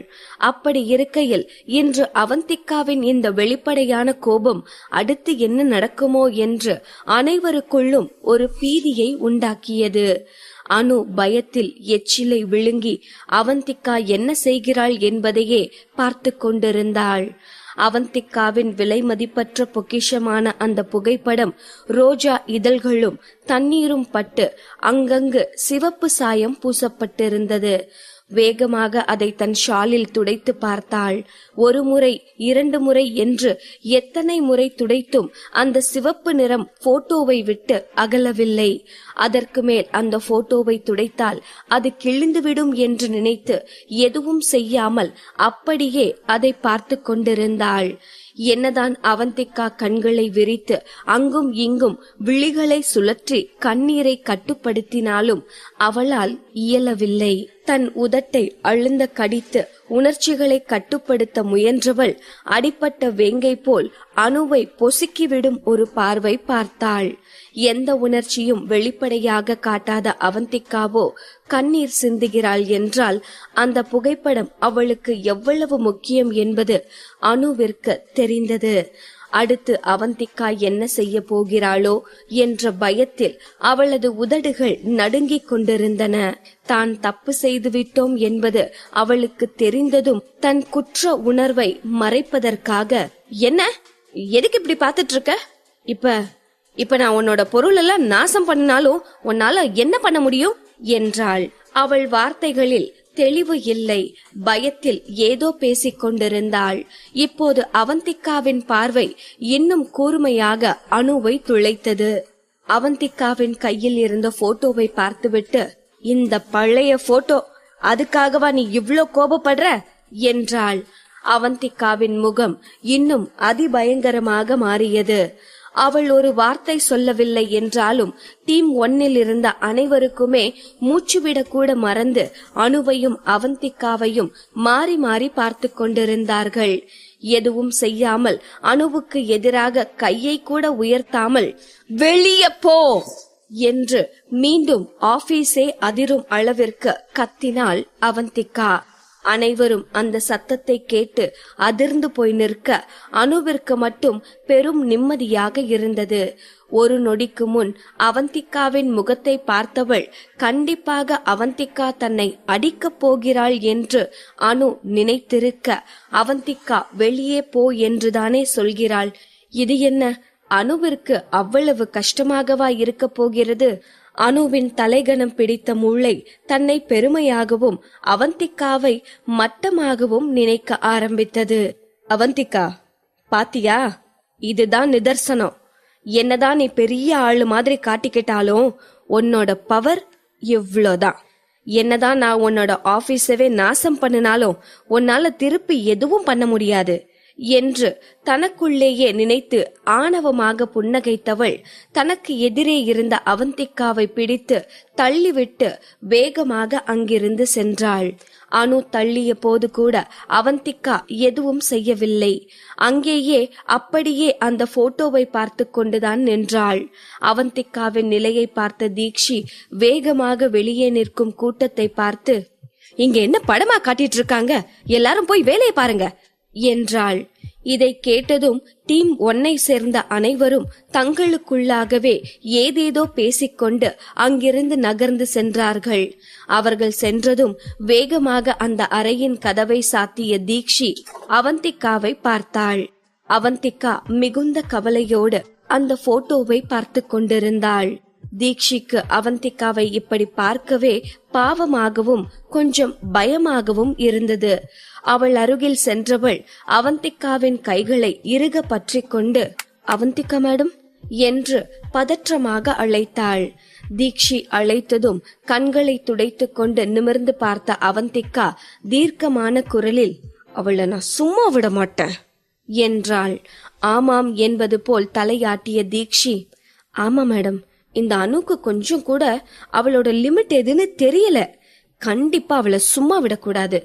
அப்படி இருக்கையில் இன்று அவந்திகாவின் இந்த வெளிப்படையான கோபம் அடுத்து என்ன நடக்குமோ என்று அனைவருக்குள்ளும் ஒரு பீதியை உண்டாக்கியது. அனு பயத்தில் எச்சிலை விழுங்கி அவந்திகா என்ன செய்கிறாள் என்பதையே பார்த்து கொண்டிருந்தாள். அவந்திகாவின் விலை மதிப்பற்ற பொக்கிஷமான அந்த புகைப்படம் ரோஜா இதழ்களும் தண்ணீரும் பட்டு அங்கங்கு சிவப்பு சாயம் பூசப்பட்டிருந்தது. வேகமாக அதை தன் ஷாலில் துடைத்து பார்த்தாள். 1 முறை 2 முறை என்று எத்தனை முறை துடைத்தும் அந்த சிவப்பு நிறம் போட்டோவை விட்டு அகலவில்லை. அதற்கு மேல் அந்த போட்டோவை துடைத்தால் அது கிழிந்துவிடும் என்று நினைத்து எதுவும் செய்யாமல் அப்படியே அதை பார்த்து கொண்டிருந்தாள். என்னதான் அவந்திகா கண்களை விரித்து அங்கும் இங்கும் விழிகளை சுழற்றி கண்ணீரை கட்டுப்படுத்தினாலும் அவளால் இயலவில்லை. தன் உதட்டை அழுந்த கடித்து உணர்ச்சிகளை கட்டுப்படுத்த முயன்றவள் அடிப்பட்ட வேங்கை போல் அனுவை பொசுக்கிவிடும் ஒரு பார்வை பார்த்தாள். எந்த உணர்ச்சியும் வெளிப்படையாக காட்டாத அவந்திகாவோ கண்ணீர் சிந்துகிறாள் என்றால் அந்த புகைப்படம் அவளுக்கு எவ்வளவு முக்கியம் என்பது அனுவிற்கு தெரிந்தது. அடுத்து அவந்திகா என்ன செய்ய போகிறாளோ என்ற பயத்தில் அவளது உதடுகள் நடுங்கிக் கொண்டிருந்தன. தான் தப்பு செய்து விட்டோம் என்பது அவளுக்கு தெரிந்ததும் தன் குற்ற உணர்வை மறைப்பதற்காக, என்ன எதுக்கு இப்படி பாத்துட்டு இருக்க? இப்ப நான் உன்னோட பொருள் எல்லாம் நாசம் பண்ணினாலும் உன்னால என்ன பண்ண முடியும் என்றாள். அவள் வார்த்தைகளில் தெளிவு இல்லை. பயத்தில் ஏதோ பேசிக் கொண்டிருந்தாள். இப்போது அவந்திகாவின் பார்வை இன்னும் கூர்மையாக அனுவை துளைத்தது. அவந்திகாவின் கையில் இருந்த போட்டோவை பார்த்துவிட்டு, இந்த பழைய போட்டோ, அதுக்காகவா நீ இவ்ளோ கோபப்படுற என்றாள். அவந்திகாவின் முகம் இன்னும் அதிபயங்கரமாக மாறியது. அவள் ஒரு வார்த்தை சொல்லவில்லை என்றாலும் டீம் 1 இருந்த அனைவருக்குமே மூச்சுவிடக் கூட மறந்து அனுவையும் அவந்திகாவையும் மாறி மாறி பார்த்து கொண்டிருந்தார்கள். எதுவும் செய்யாமல் அனுவுக்கு எதிராக கையை கூட உயர்த்தாமல் வெளியே போ என்று மீண்டும் ஆபீஸே அதிரும் அளவிற்கு கத்தினாள் அவந்திகா. அனைவரும் அந்த சத்தத்தை கேட்டு அதிர்ந்து போய் நிற்க அனுவிற்கு மட்டும் பெரும் நிம்மதியாக இருந்தது. ஒரு நொடிக்கு முன் அவந்திகாவின் முகத்தை பார்த்தவள் கண்டிப்பாக அவந்திகா தன்னை அடிக்கப் போகிறாள் என்று அனு நினைத்திருக்க, அவந்திகா வெளியே போ என்றுதானே சொல்கிறாள். இது என்ன, அனுவிற்கு அவ்வளவு கஷ்டமாகவா இருக்க போகிறது? அனுவின் தலைகணம் பிடித்த முள்ளை தன்னை பெருமையாகவும் அவந்திகாவை மட்டமாகவும் நினைக்க ஆரம்பித்தது. அவந்திகா, பாத்தியா, இதுதான் நிதர்சனம். என்னதான் நீ பெரிய ஆளு மாதிரி காட்டிக்கிட்டாலும் உன்னோட பவர் இவ்ளோதான். என்னதான் நான் உன்னோட ஆபீஸவே நாசம் பண்ணினாலும் உன்னால திருப்பி எதுவும் பண்ண முடியாது என்று தனக்குள்ளேயே நினைத்து ஆணவமாக புன்னகைத்தவள் தனக்கு எதிரே இருந்த அவந்திகாவை பிடித்து தள்ளிவிட்டு வேகமாக அங்கிருந்து சென்றாள். அனு தள்ளிய போது கூட அவந்திகா எதுவும் செய்யவில்லை. அங்கேயே அப்படியே அந்த போட்டோவை பார்த்து கொண்டுதான் நின்றாள். அவந்திகாவின் நிலையை பார்த்த தீக்ஷி வேகமாக வெளியே நிற்கும் கூட்டத்தை பார்த்து, இங்க என்ன படமா காட்டிட்டு இருக்காங்க, எல்லாரும் போய் வேலையை பாருங்க என்றாள். இதை கேட்டதும் டீம் 1 சேர்ந்த அனைவரும் தங்களுக்குள்ளாகவே ஏதேதோ பேசிக்கொண்டு அங்கிருந்து நகர்ந்து சென்றார்கள். அவர்கள் சென்றதும் வேகமாக அந்த அறையின் கதவை சாத்திய தீக்ஷி அவந்திகாவை பார்த்தாள். அவந்திகா மிகுந்த கவலையோடு அந்த போட்டோவை பார்த்து கொண்டிருந்தாள். தீக்ஷிக்கு அவந்திகாவை இப்படி பார்க்கவே பாவமாகவும் கொஞ்சம் பயமாகவும் இருந்தது. அவள் அருகில் சென்றவள் அவந்திகாவின் கைகளை இறுக பற்றி கொண்டு, அவந்திகா மேடம் என்று பதற்றமாக அழைத்தாள். தீக்ஷி அழைத்ததும் கண்களை துடைத்துக் கொண்டு நிமிர்ந்து பார்த்த அவந்திகா தீர்க்கமான குரலில், அவளை நான் சும்மா விட மாட்டேன் என்றாள். ஆமாம் என்பது போல் தலையாட்டிய தீக்ஷி, ஆமா மேடம், இந்த அனுக்கு கொஞ்சம் கூட அவளோட லிமிட் எதுன்னு தெரியல. கண்டிப்பா அவளை சும்மா விடக்கூடாது.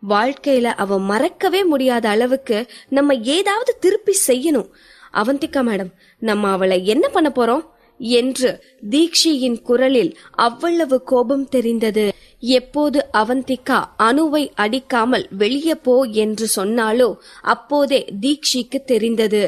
வாழ்க்கையில அவ மறக்கவே முடியாத அளவுக்கு நம்ம ஏதாவது திருப்பி செய்யணும். அவந்திகா மேடம், நம்ம அவளை என்ன பண்ண போறோம் என்று தீக்ஷியின் குரலில் அவ்வளவு கோபம் தெரிந்தது. எப்போது அவந்திகா அனுவை அடிக்காமல் வெளியே போ என்று சொன்னாலோ அப்போதே தீக்ஷிக்கு தெரிந்தது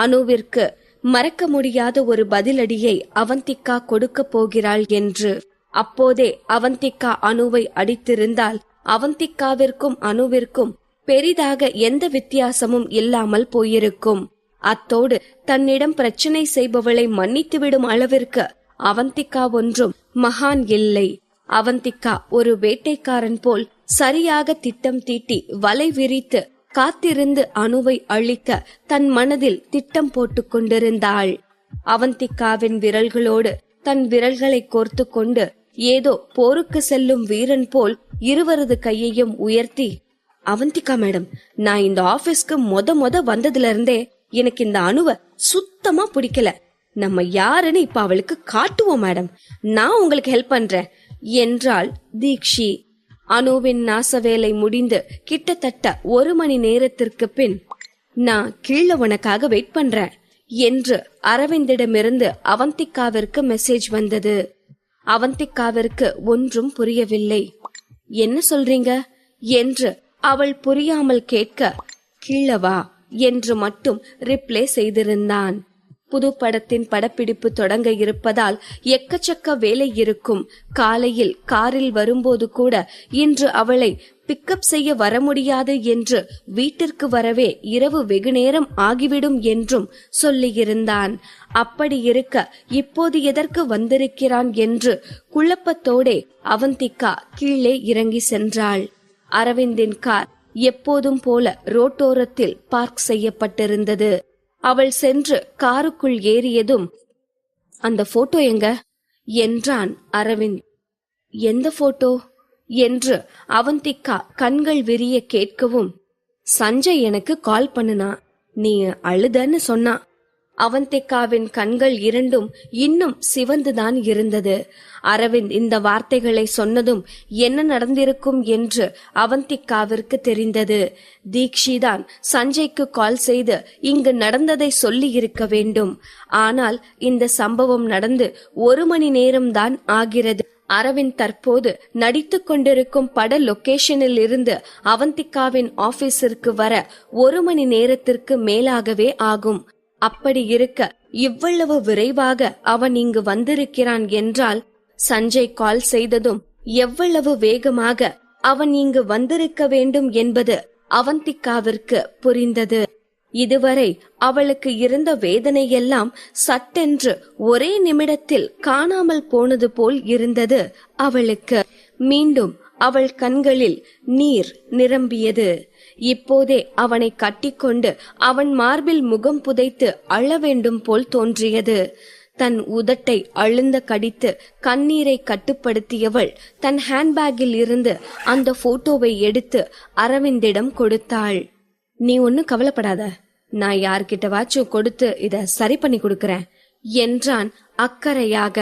அனுவிற்கு மறக்க முடியாத ஒரு பதிலடியை அவந்திகா கொடுக்க போகிறாள் என்று. அப்போதே அவந்திகா அனுவை அடித்திருந்தால் அவந்திகாவிற்கும் அனுவிற்கும் பெரிதாக எந்த வித்தியாசமும் இல்லாமல் போயிருக்கும். அத்தோடு தன்னிடம் பிரச்சனை செய்பவளை மன்னித்துவிடும் அளவிற்கு அவந்திகா ஒன்றும் மகான் இல்லை. அவந்திகா ஒரு வேட்டைக்காரன் போல் சரியாக திட்டம் தீட்டி வலை விரித்து காத்திருந்து அனுவை அழிக்க தன் மனதில் திட்டம் போட்டுக் கொண்டிருந்தாள். அவந்திகாவின் விரல்களோடு தன் விரல்களை கோர்த்து கொண்டு ஏதோ போருக்கு செல்லும் வீரன் போல் இருவரது கையையும் உயர்த்தி, அவந்திகா மேடம், நான் இந்த ஆபீஸ்க்கு முத வந்ததுல இருந்தே எனக்கு இந்த அனுவை சுத்தமா பிடிக்கல. நம்ம யாருன்னு இப்ப அவளுக்கு காட்டுவோம் மேடம். நான் உங்களுக்கு ஹெல்ப் பண்றேன் என்றாள் தீக்ஷி. அனுவின் நாசவேலை முடிந்து கிட்டத்தட்ட 1 மணி நேரத்திற்கு பின், நான் கீழே உனக்காக வெயிட் பண்றேன் என்று அரவிந்திடமிருந்து அவந்திகாவிற்கு மெசேஜ் வந்தது. அவந்திகாவிற்கு ஒன்றும் புரியவில்லை. என்ன சொல்றீங்க என்று அவள் புரியாமல் கேட்க, கீழவா என்று மட்டும் ரிப்ளை செய்திருந்தான். புது படத்தின் படப்பிடிப்பு தொடங்க இருப்பதால் எக்கச்சக்க வேலை இருக்கும். காலையில் காரில் வரும்போது கூட இன்று அவளை பிக்கப் செய்ய வர முடியாது என்று வீட்டிற்கு வரவே இரவு வெகு நேரம் ஆகிவிடும் என்றும் சொல்லியிருந்தான். அப்படி இருக்க இப்போது எதற்கு வந்திருக்கிறான் என்று குழப்பத்தோடே அவந்திகா கீழே இறங்கி சென்றாள். அரவிந்தின் கார் எப்போதும் போல ரோட்டோரத்தில் பார்க் செய்யப்பட்டிருந்தது. அவள் சென்று காருக்குள் ஏறியதும், அந்த போட்டோ எங்க என்றான் அரவிந்த். எந்த போட்டோ என்று அவந்திகா கண்கள் விரிய கேட்கவும், சஞ்சய் எனக்கு கால் பண்ணுனா, நீ அழுதன்னு சொன்னா. அவந்திகாவின் கண்கள் இரண்டும் இன்னும் சிவந்துதான் இருந்தது. அரவிந்த் இந்த வார்த்தைகளை சொன்னதும் என்ன நடந்திருக்கும் என்று அவந்திகாவிற்கு தெரிந்தது. தீக்ஷிதான் சஞ்சய்க்கு கால் செய்து இங்கு நடந்ததை சொல்லி இருக்க வேண்டும். ஆனால் இந்த சம்பவம் நடந்து 1 மணி நேரம்தான் ஆகிறது. அரவிந்த் தற்போது நடித்து கொண்டிருக்கும் பட லொகேஷனில் இருந்து அவந்திகாவின் ஆபீஸிற்கு வர 1 மணி நேரத்திற்கு மேலாகவே ஆகும். அப்படி இருக்க இவ்வளவு விரைவாக அவன் இங்கு வந்திருக்கிறான் என்றால் சஞ்சய் கால் செய்ததும் எவ்வளவு வேகமாக அவன் இங்கு வந்திருக்க வேண்டும் என்பது அவந்திகாவிற்கு புரிந்தது. இதுவரை அவளுக்கு இருந்த வேதனையெல்லாம் சட்டென்று ஒரே நிமிடத்தில் காணாமல் போனது போல் இருந்தது அவளுக்கு. மீண்டும் அவள் கண்களில் நீர் நிரம்பியது. இப்போதே அவனை கட்டிக்கொண்டு அவன் மார்பில் முகம் புதைத்து அழ வேண்டும் போல் தோன்றியது. தன் உதட்டை அழுந்த கடித்து கண்ணீரை கட்டுப்படுத்தியவள் தன் ஹேண்ட்பேக்கில் இருந்து அந்த போட்டோவை எடுத்து அரவிந்திடம் கொடுத்தாள். நீ ஒன்னும் கவலைப்படாத, நான் யார்கிட்டவாச்சும் கொடுத்து இத சரி பண்ணி கொடுக்கறேன் என்றான் அக்கறையாக.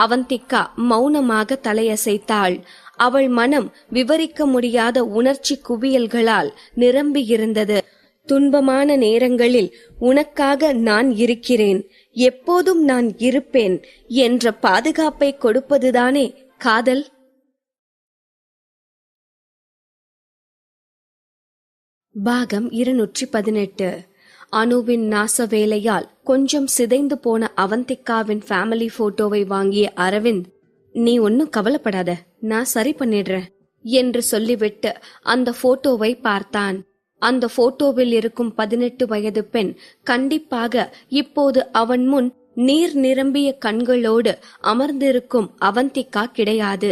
அவந்திகா மௌனமாக தலையசைத்தாள். அவள் மனம் விவரிக்க முடியாத உணர்ச்சி குவியல்களால் நிரம்பி இருந்தது. துன்பமான நேரங்களில் உனக்காக நான் இருக்கிறேன், எப்போதும் நான் இருப்பேன் என்ற பாதுகாப்பை கொடுப்பதுதானே காதல். பாகம் 218. அனுவின் நாச வேலையால் கொஞ்சம் சிதைந்து போன அவந்திகாவின் ஃபேமிலி போட்டோவை வாங்கிய அரவிந்த், நீ ஒன்னும் கவலைப்படாத, நான் சரி பண்ணிடுறேன் என்று சொல்லிவிட்டு அந்த போட்டோவை பார்த்தான். அந்த போட்டோவில் இருக்கும் 18 வயது பெண் கண்டிப்பாக இப்போது அவன் முன் நீர் நிரம்பிய கண்களோடு அமர்ந்திருக்கும் அவந்திகா கிடையாது.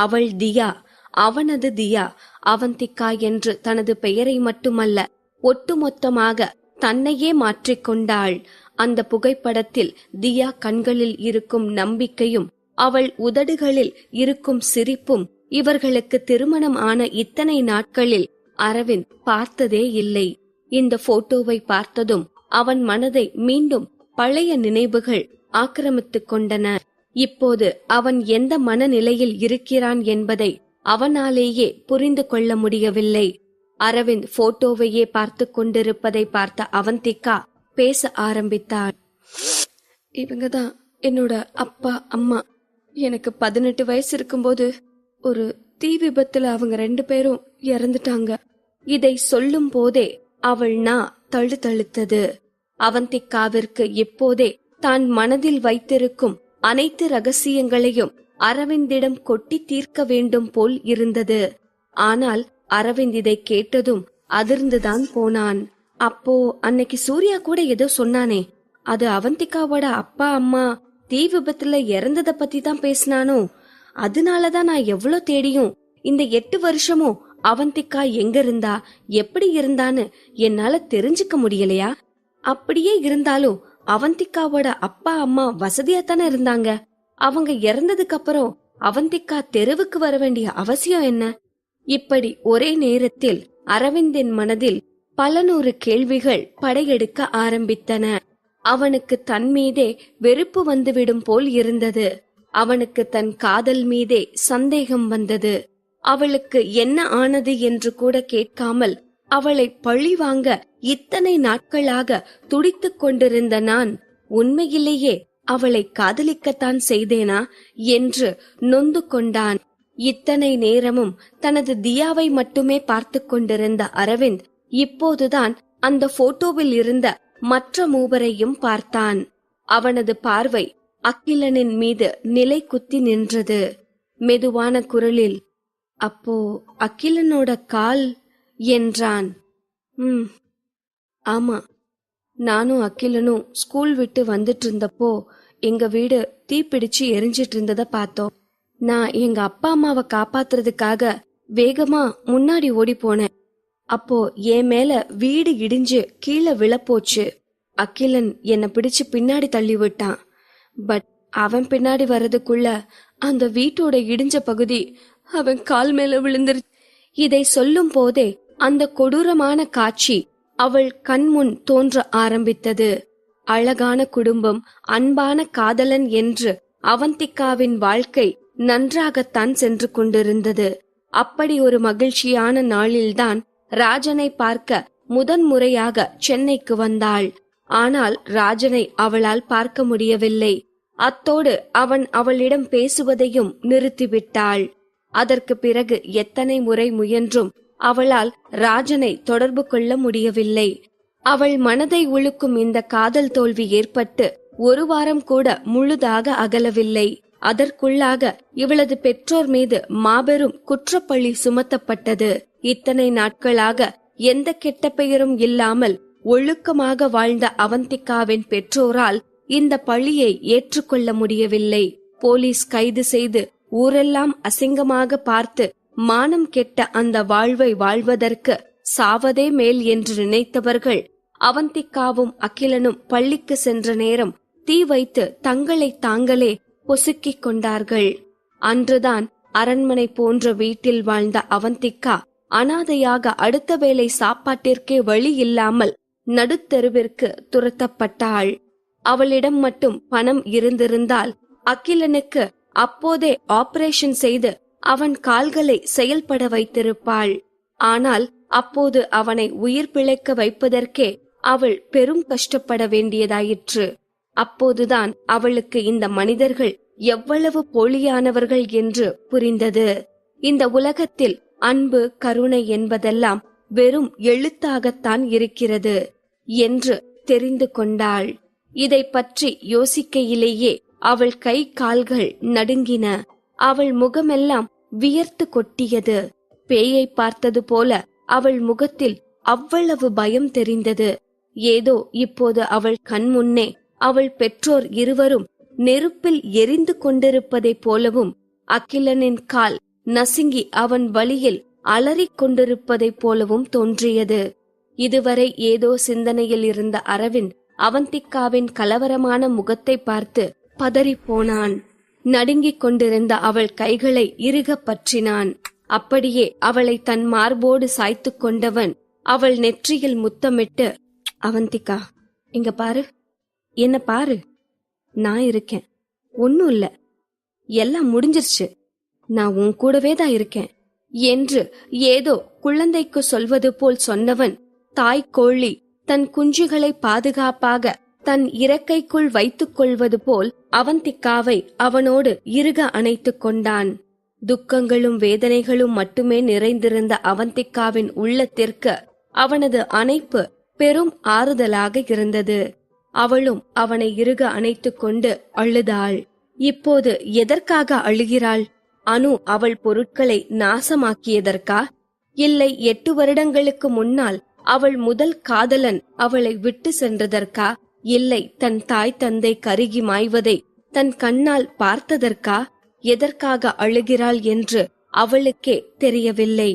அவள் தியா, அவனது தியா. அவந்திகா என்று தனது பெயரை மட்டுமல்ல, ஒட்டுமொத்தமாக தன்னையே மாற்றிக்கொண்டாள். அந்த புகைப்படத்தில் தியா கண்களில் இருக்கும் நம்பிக்கையும் அவள் உதடுகளில் இருக்கும் சிரிப்பும் இவர்களுக்கு திருமணம் ஆன இத்தனை நாட்களில் அரவிந்த் பார்த்ததே இல்லை. இந்த போட்டோவை பார்த்ததும் அவன் மனதை மீண்டும் பழைய நினைவுகள் ஆக்கிரமித்துக் கொண்டன. இப்போது அவன் எந்த மனநிலையில் இருக்கிறான் என்பதை அவனாலேயே புரிந்து கொள்ள முடியவில்லை. அரவிந்த் போட்டோவையே பார்த்து கொண்டிருப்பதை பார்த்த அவந்திகா பேச ஆரம்பித்தாள். இவங்கதான் என்னோட அப்பா அம்மா. எனக்கு 18 வயசு இருக்கும்போது ஒரு தீ விபத்துல அவங்க 2 பேரும் இறந்துட்டாங்க. இதை சொல்லும் போதே அவள் தழுத்தழுத்தது. அவந்திகாவிற்கு இப்போதே தான் மனதில் வைத்திருக்கும் அனைத்து ரகசியங்களையும் அரவிந்திடம் கொட்டி தீர்க்க வேண்டும் போல் இருந்தது. ஆனால் அரவிந்த் இதை கேட்டதும் அதிர்ந்துதான் போனான். அப்போ அன்னைக்கு சூர்யா கூட ஏதோ சொன்னானே, அது அவந்திகாவோட அப்பா அம்மா தீ விபத்துல இறந்தத பத்தி தான் பேசினானோ? அதனாலதான் நான் எவ்வளவு தேடியும் இந்த 8 வருஷமும் அவந்திகா எங்க இருந்தா, எப்படி இருந்தான்னு என்னால தெரிஞ்சுக்க முடியலையா? அப்படியே இருந்தாலும் அவந்திகாவோட அப்பா அம்மா வசதியா தானே இருந்தாங்க. அவங்க இறந்ததுக்கு அப்புறம் அவந்திகா தெருவுக்கு வர வேண்டிய அவசியம் என்ன? இப்படி ஒரே நேரத்தில் அரவிந்தின் மனதில் பல நூறு கேள்விகள் படையெடுக்க ஆரம்பித்தன. அவனுக்கு தன் மீதே வெறுப்பு வந்துவிடும் போல் இருந்தது. அவனுக்கு தன் காதல் மீதே சந்தேகம் வந்தது. அவளுக்கு என்ன ஆனது என்று கூட கேட்காமல் அவளை பழி வாங்க இத்தனை நாட்களாக துடித்துக் கொண்டிருந்த நான் உண்மையிலேயே அவளை காதலிக்கத்தான் செய்தேனா என்று நொந்து கொண்டான். இத்தனை நேரமும் தனது தியாவை மட்டுமே பார்த்து கொண்டிருந்த அரவிந்த் இப்போதுதான் அந்த போட்டோவில் இருந்த மற்ற மூவரையும் பார்த்தான். அவனது பார்வை அகிலனின் மீது நிலை குத்தி நின்றது. மெதுவான குரலில், அப்போ அகிலனோட கால் என்றான். ஆமா, நானும் அகிலனும் ஸ்கூல் விட்டு வந்துட்டு இருந்தப்போ எங்க வீடு தீப்பிடிச்சு எரிஞ்சிட்டு இருந்தத பார்த்தோம். நான் எங்க அப்பா அம்மாவை காப்பாத்துறதுக்காக வேகமா முன்னாடி ஓடி போனேன். அப்போ என் மேல வீடு இடிஞ்சு கீழே விழப்போச்சு. அகிலன் என்னை பிடிச்சு பின்னாடி தள்ளி விட்டான். பட் அவன் பின்னாடி வர்றதுக்குள்ள அந்த வீட்டோட இடிஞ்ச பகுதி அவன் கால் மேல விழுந்துருச்சு. இதை சொல்லும் போதே அந்த கொடூரமான காட்சி அவள் கண்முன் தோன்ற ஆரம்பித்தது. அழகான குடும்பம், அன்பான காதலன் என்று அவந்திகாவின் வாழ்க்கை நன்றாகத்தான் சென்று கொண்டிருந்தது. அப்படி ஒரு மகிழ்ச்சியான நாளில்தான் ராஜனை பார்க்க முதன்முறையாக சென்னைக்கு வந்தாள். ஆனால் ராஜனை அவளால் பார்க்க முடியவில்லை. அத்தோடு அவன் அவளிடம் பேசுவதையும் நிறுத்திவிட்டாள். அதற்கு பிறகு எத்தனை முறை முயன்றும் அவளால் ராஜனை தொடர்பு கொள்ள முடியவில்லை. அவள் மனதை உழுக்கும் இந்த காதல் தோல்வி ஏற்பட்டு ஒரு வாரம் கூட முழுதாக அகலவில்லை. அதற்குள்ளாக இவளது பெற்றோர் மீது மாபெரும் குற்றப்பழி சுமத்தப்பட்டது. இத்தனை நாட்களாக எந்த கெட்ட பெயரும் இல்லாமல் ஒழுக்கமாக வாழ்ந்த அவந்திகாவின் பெற்றோரால் இந்த பழியை ஏற்றுக்கொள்ள முடியவில்லை. போலீஸ் கைது செய்து ஊரெல்லாம் அசிங்கமாக பார்த்து மானம் கெட்ட அந்த வாழ்வை வாழ்வதற்கு சாவதே மேல் என்று நினைத்தவர்கள் அவந்திகாவும் அகிலனும் பள்ளிக்கு சென்ற நேரம் தீ வைத்து தங்களை தாங்களே பொசுக்கிக் கொண்டார்கள். அன்றுதான் அரண்மனை போன்ற வீட்டில் வாழ்ந்த அவந்திகா அனாதையாக அடுத்த வேளை சாப்பாட்டிற்கே வழி இல்லாமல் நடுத்தெருவிற்கு துரத்தப்பட்டாள். அவளிடம் மட்டும் பணம் இருந்திருந்தால் அகிலனுக்கு அப்போதே ஆபரேஷன் செய்து அவன் கால்களை செயல்பட வைத்திருப்பாள். ஆனால் அப்போது அவனை உயிர் பிழைக்க வைப்பதற்கே அவள் பெரும் கஷ்டப்பட வேண்டியதாயிற்று. அப்போதுதான் அவளுக்கு இந்த மனிதர்கள் எவ்வளவு போலியானவர்கள் என்று புரிந்தது. இந்த உலகத்தில் அன்பு, கருணை என்பதெல்லாம் வெறும் எழுத்தாகத்தான் இருக்கிறது என்று தெரிந்து கொண்டாள். இதை பற்றி யோசிக்கையிலேயே அவள் கை கால்கள் நடுங்கின. அவள் முகமெல்லாம் வியர்த்து கொட்டியது. பேயை பார்த்தது போல அவள் முகத்தில் அவ்வளவு பயம் தெரிந்தது. ஏதோ இப்போது அவள் கண் முன்னே அவள் பெற்றோர் இருவரும் நெருப்பில் எரிந்து கொண்டிருப்பதைப் போலவும் அகிலனின் கால் நசுங்கி அவன் வழியில் அலறிக் கொண்டிருப்பதைப் போலவும் தோன்றியது. இதுவரை ஏதோ சிந்தனையில் இருந்த அரவிந்த் அவந்திகாவின் கலவரமான முகத்தை பார்த்து பதறிப்போனான். நடுங்கிக் கொண்டிருந்த அவள் கைகளை இறுக பற்றினான். அப்படியே அவளை தன் மார்போடு சாய்த்து கொண்டவன் அவள் நெற்றியில் முத்தமிட்டு, அவந்திகா, இங்க பாரு, என்ன பாரு, நான் இருக்கேன், ஒன்னும் இல்ல, எல்லாம் முடிஞ்சிருச்சு, நான் உன் கூடவே தான் இருக்கேன் என்று ஏதோ குழந்தைக்கு சொல்வது போல் சொன்னவன் தாய் கோழி தன் குஞ்சுகளை பாதுகாப்பாக தன் இறக்கைக்குள் வைத்துக் கொள்வது போல் அவந்திகாவை அவனோடு இறுக அணைத்துக் கொண்டான். துக்கங்களும் வேதனைகளும் மட்டுமே நிறைந்திருந்த அவந்திகாவின் உள்ளத்திற்கு அவனது அணைப்பு பெரும் ஆறுதலாக இருந்தது. அவளும் அவனை இறுக அணைத்துக் கொண்டு அழுதாள். இப்போது எதற்காக அழுகிறாள்? அனு அவள் பொருட்களை நாசமாக்கியதற்கா? இல்லை 8 வருடங்களுக்கு முன்னால் அவள் முதல் காதலன் அவளை விட்டு சென்றதற்கா? இல்லை தன் தாய் தந்தை கருகி மாய்வதை தன் கண்ணால் பார்த்ததற்கா? எதற்காக அழுகிறாள் என்று அவளுக்கே தெரியவில்லை.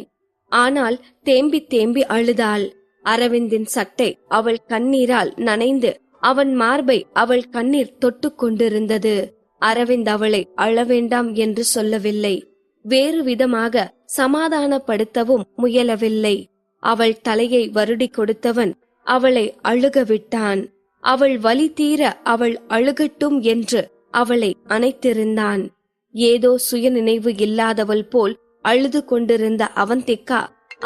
ஆனால் தேம்பி தேம்பி அழுதாள். அரவிந்தின் சட்டை அவள் கண்ணீரால் நனைந்து அவன் மார்பை அவள் கண்ணீர் தொட்டு கொண்டிருந்தது. அரவிந்த் அவளை அழவேண்டாம் என்று சொல்லவில்லை. வேறு விதமாக சமாதானப்படுத்தவும் முயலவில்லை. அவள் தலையை வருடி கொடுத்தவன் அவளை அழுக விட்டான். அவள் வலி தீர அவள் அழுகட்டும் என்று அவளை அணைத்திருந்தான். ஏதோ சுயநினைவு இல்லாதவள் போல் அழுது கொண்டிருந்த அவந்திகா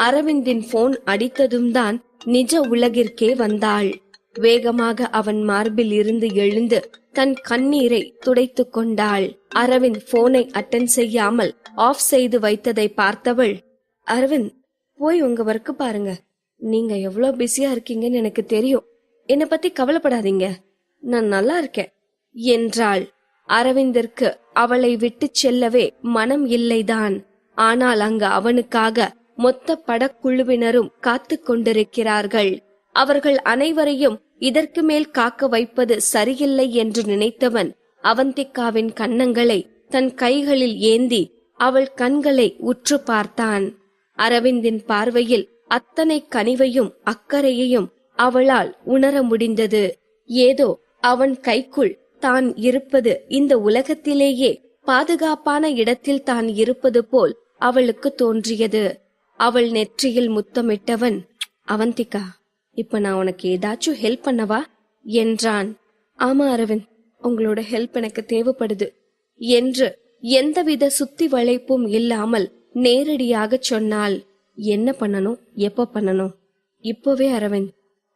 அரவிந்தின் போன் அடித்ததும் தான் நிஜ உலகிற்கே வந்தாள். வேகமாக அவன் மார்பில் இருந்து எழுந்து தன் கண்ணீரை துடைத்துக் கொண்டாள். அரவிந்த் போனை அட்டன் செய்யாமல் ஆஃப் செய்து வைத்ததை பார்த்தவள், அரவிந்த், போய் உங்க ஒர்க்கு பாருங்க, நீங்க எவ்வளவு பிஸியா இருக்கீங்கன்னு எனக்கு தெரியும், என்னை பத்தி கவலைப்படாதீங்க, நான் நல்லா இருக்கேன் என்றாள். அரவிந்திற்கு அவளை விட்டு செல்லவே மனம் இல்லைதான். ஆனால் அங்கு அவனுக்காக மொத்த படக்குழுவினரும் காத்து கொண்டிருக்கிறார்கள். அவர்கள் அனைவரையும் இதற்கு மேல் காக்க வைப்பது சரியில்லை என்று நினைத்தவன் அவந்திகாவின் கன்னங்களை தன் கைகளில் ஏந்தி அவள் கண்களை உற்று பார்த்தான். அரவிந்தின் பார்வையில் அத்தனை கனிவையும் அக்கறையையும் அவளால் உணர முடிந்தது. ஏதோ அவன் கைக்குள் தான் இருப்பது இந்த உலகத்திலேயே பாதுகாப்பான இடத்தில் தான் இருப்பது போல் அவளுக்கு தோன்றியது. அவள் நெற்றியில் முத்தமிட்டவன், அவந்திகா, இப்ப நான் உனக்கு ஏதாச்சும் ஹெல்ப் பண்ணவா என்றான். ஆமா அரவிந்த், உங்களோட ஹெல்ப் எனக்கு தேவைப்படுது என்று எந்தவித சுத்தி வளைப்பும் இல்லாமல் நேரடியாக சொன்னாள். என்ன பண்ணணும், எப்ப பண்ணணும்? இப்பவே அரவிந்த்.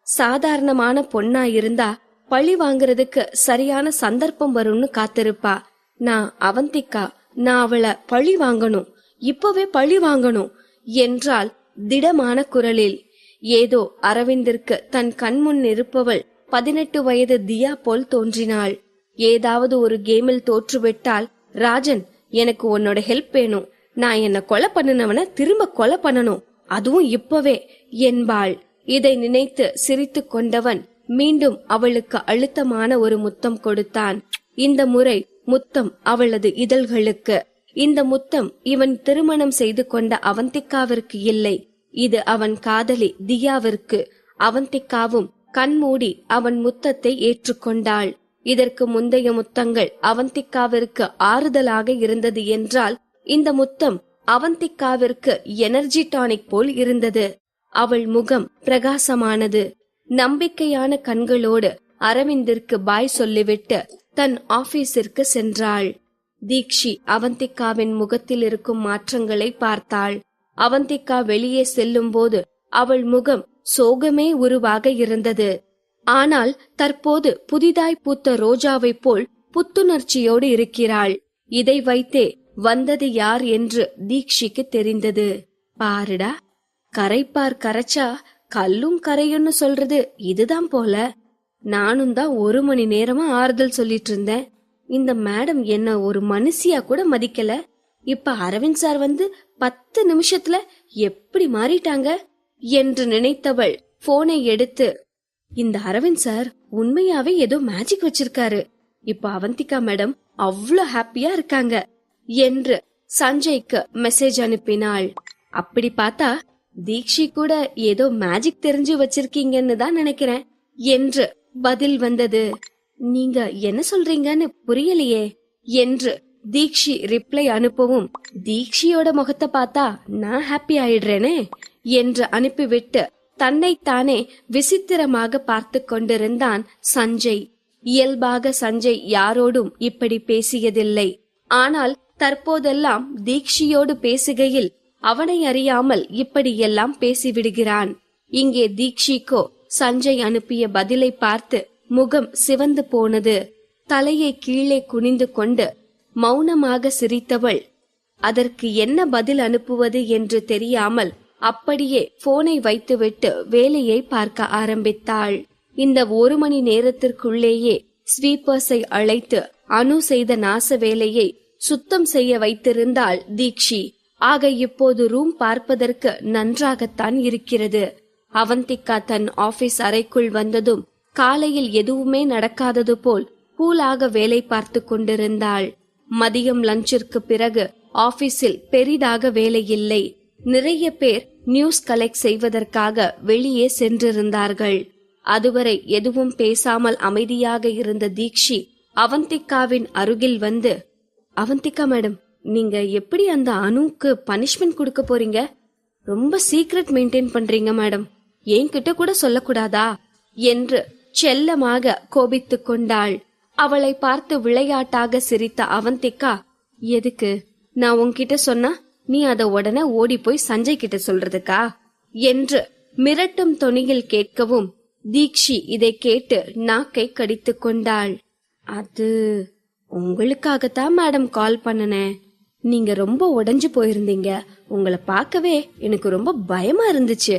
சாதாரணமான பொண்ணா இருந்தா பழி வாங்குறதுக்கு சரியான சந்தர்ப்பம் வரும்னு காத்திருப்பா. நான் அவந்திகா, நான் அவளை பழி வாங்கணும், இப்பவே பழி வாங்கணும் என்றால் திடமான குரலில். ஏதோ அரவிந்திற்கு தன் கண்முன் இருப்பவள் 18 வயது தியா போல் தோன்றினாள். ஏதாவது ஒரு கேமில் தோற்றுவிட்டால், ராஜன், எனக்கு உன்னோட ஹெல்ப் வேணும், நான் என்ன கொலை பண்ணினவன திரும்ப கொலை பண்ணணும், அதுவும் இப்பவே என்பாள். இதை நினைத்து சிரித்து கொண்டவன் மீண்டும் அவளுக்கு அழுத்தமான ஒரு முத்தம் கொடுத்தான். இந்த முறை முத்தம் அவளது இதழ்களுக்கு. இந்த முத்தம் இவன் திருமணம் செய்து கொண்ட அவந்திகாவிற்கு இல்லை, இது அவன் காதலி தியாவிற்கு. அவந்திகாவும் கண்மூடி அவன் முத்தத்தை ஏற்றுக்கொண்டாள். இதற்கு முந்தைய முத்தங்கள் அவந்திகாவிற்கு ஆறுதலாக இருந்தது என்றால், இந்த முத்தம் அவந்திகாவிற்கு எனர்ஜி டானிக் போல் இருந்தது. அவள் முகம் பிரகாசமானது. நம்பிக்கையான கண்களோடு அரவிந்திற்கு பாய் சொல்லிவிட்டு தன் ஆபீஸிற்கு சென்றாள். தீக்ஷி அவந்திகாவின் முகத்தில் இருக்கும் மாற்றங்களை பார்த்தாள். அவந்திகா வெளியே செல்லும் போது அவள் முகம் சோகமே உருவாக இருந்தது. ஆனால் தற்போது புதிதாய் பூத்த ரோஜாவை போல் புத்துணர்ச்சியோடு இருக்கிறாள். இதை வைத்தே வந்தது யார் என்று தீக்ஷிக்கு தெரிந்தது. பாருடா, கரைப்பார் கரைச்சா கல்லும் கரையுன்னு சொல்றது இதுதான் போல. நானும் தான் 1 மணி நேரமா ஆறுதல் சொல்லிட்டு இருந்தேன். இந்த மேடம் என்ன ஒரு மனுஷியா கூட மதிக்கல. இப்ப அரவிந்த் சார் வந்து 10 நிமிஷத்துல எப்படி மாறிட்டாங்க என்று நினைத்தவள் போனை எடுத்து, இந்த அரவிந்த் சார் உண்மையாவே ஏதோ மேஜிக் வச்சிருக்காரு, இப்ப அவந்திகா மேடம் அவ்வளோ ஹாப்பியா இருக்காங்க என்று சஞ்சய்க்கு மெசேஜ் அனுப்பினாள். அப்படி பார்த்தா தீக்ஷி கூட ஏதோ மேஜிக் தெரிஞ்சு வச்சிருக்கீங்கன்னு தான் நினைக்கிறேன் என்று பதில் வந்தது. நீங்க என்ன சொல்றீங்கன்னு புரியலையே என்று தீக்ஷி ரிப்ளை அனுப்பவும், தீக்ஷியோட முகத்தை பார்த்தா நான் ஹாப்பி ஆயிடுறேனே என்று அனுப்பிவிட்டு தன்னைத்தானே விசித்திரமாக பார்த்து கொண்டிருந்தான் சஞ்சய். இயல்பாக சஞ்சய் யாரோடும் இப்படி பேசியதில்லை. ஆனால் தற்போதெல்லாம் தீக்ஷியோடு பேசுகையில் அவனை அறியாமல் இப்படியெல்லாம் பேசிவிடுகிறான். இங்கே தீக்ஷிக்கோ சஞ்சய் அனுப்பிய பதிலை பார்த்து முகம் சிவந்து போனது. தலையை கீழே குனிந்து கொண்டு மௌனமாக சிரித்தவள் அதற்கு என்ன பதில் அனுப்புவது என்று தெரியாமல் அப்படியே போனை வைத்துவிட்டு வேலையை பார்க்க ஆரம்பித்தாள். இந்த 1 மணி நேரத்திற்குள்ளேயே ஸ்வீப்பர்ஸை அழைத்து அனு செய்த நாச வேலையை சுத்தம் செய்ய வைத்திருந்தாள் தீக்ஷி. ஆக இப்போது ரூம் பார்ப்பதற்கு நன்றாகத்தான் இருக்கிறது. அவந்திகா தன் ஆபீஸ் அறைக்குள் வந்ததும் காலையில் எதுவுமே நடக்காதது போல் கூலாக வேலை பார்த்து கொண்டிருந்தாள். மதியம் லஞ்சிற்கு பிறகு ஆபீஸில் பெரிதாக வேலை இல்லை. நிறைய பேர் நியூஸ் கலெக்ட் செய்வதற்காக வெளியே சென்றிருந்தார்கள். அதுவரை எதுவும் பேசாமல் அமைதியாக இருந்த தீக்ஷி அவந்திகாவின் அருகில் வந்து, அவந்திகா மேடம், நீங்க எப்படி அந்த அனுக்கு பனிஷ்மெண்ட் கொடுக்க போறீங்க? ரொம்ப சீக்ரெட் மெயின்டைன் பண்றீங்க மேடம், என்கிட்ட கூட சொல்லக்கூடாதா என்று செல்லமாக கோபித்துக் கொண்டாள். அவளை பார்த்து விளையாட்டாக சிரித்த அவந்திகா, எதுக்கு? நான் உன்கிட்ட சொன்னா நீ அத உடனே ஓடி போய் சஞ்சய் கிட்ட சொல்றதுக்கா என்று மிரட்டும் தொனியில் கேட்கவும், தீக்ஷி இதை கேட்டு நாக்கை கடித்து கொண்டாள். அது உங்களுக்காகத்தான் மேடம் கால் பண்ணனேன். நீங்க ரொம்ப உடைஞ்சு போயிருந்தீங்க. உங்களை பார்க்கவே எனக்கு ரொம்ப பயமா இருந்துச்சு.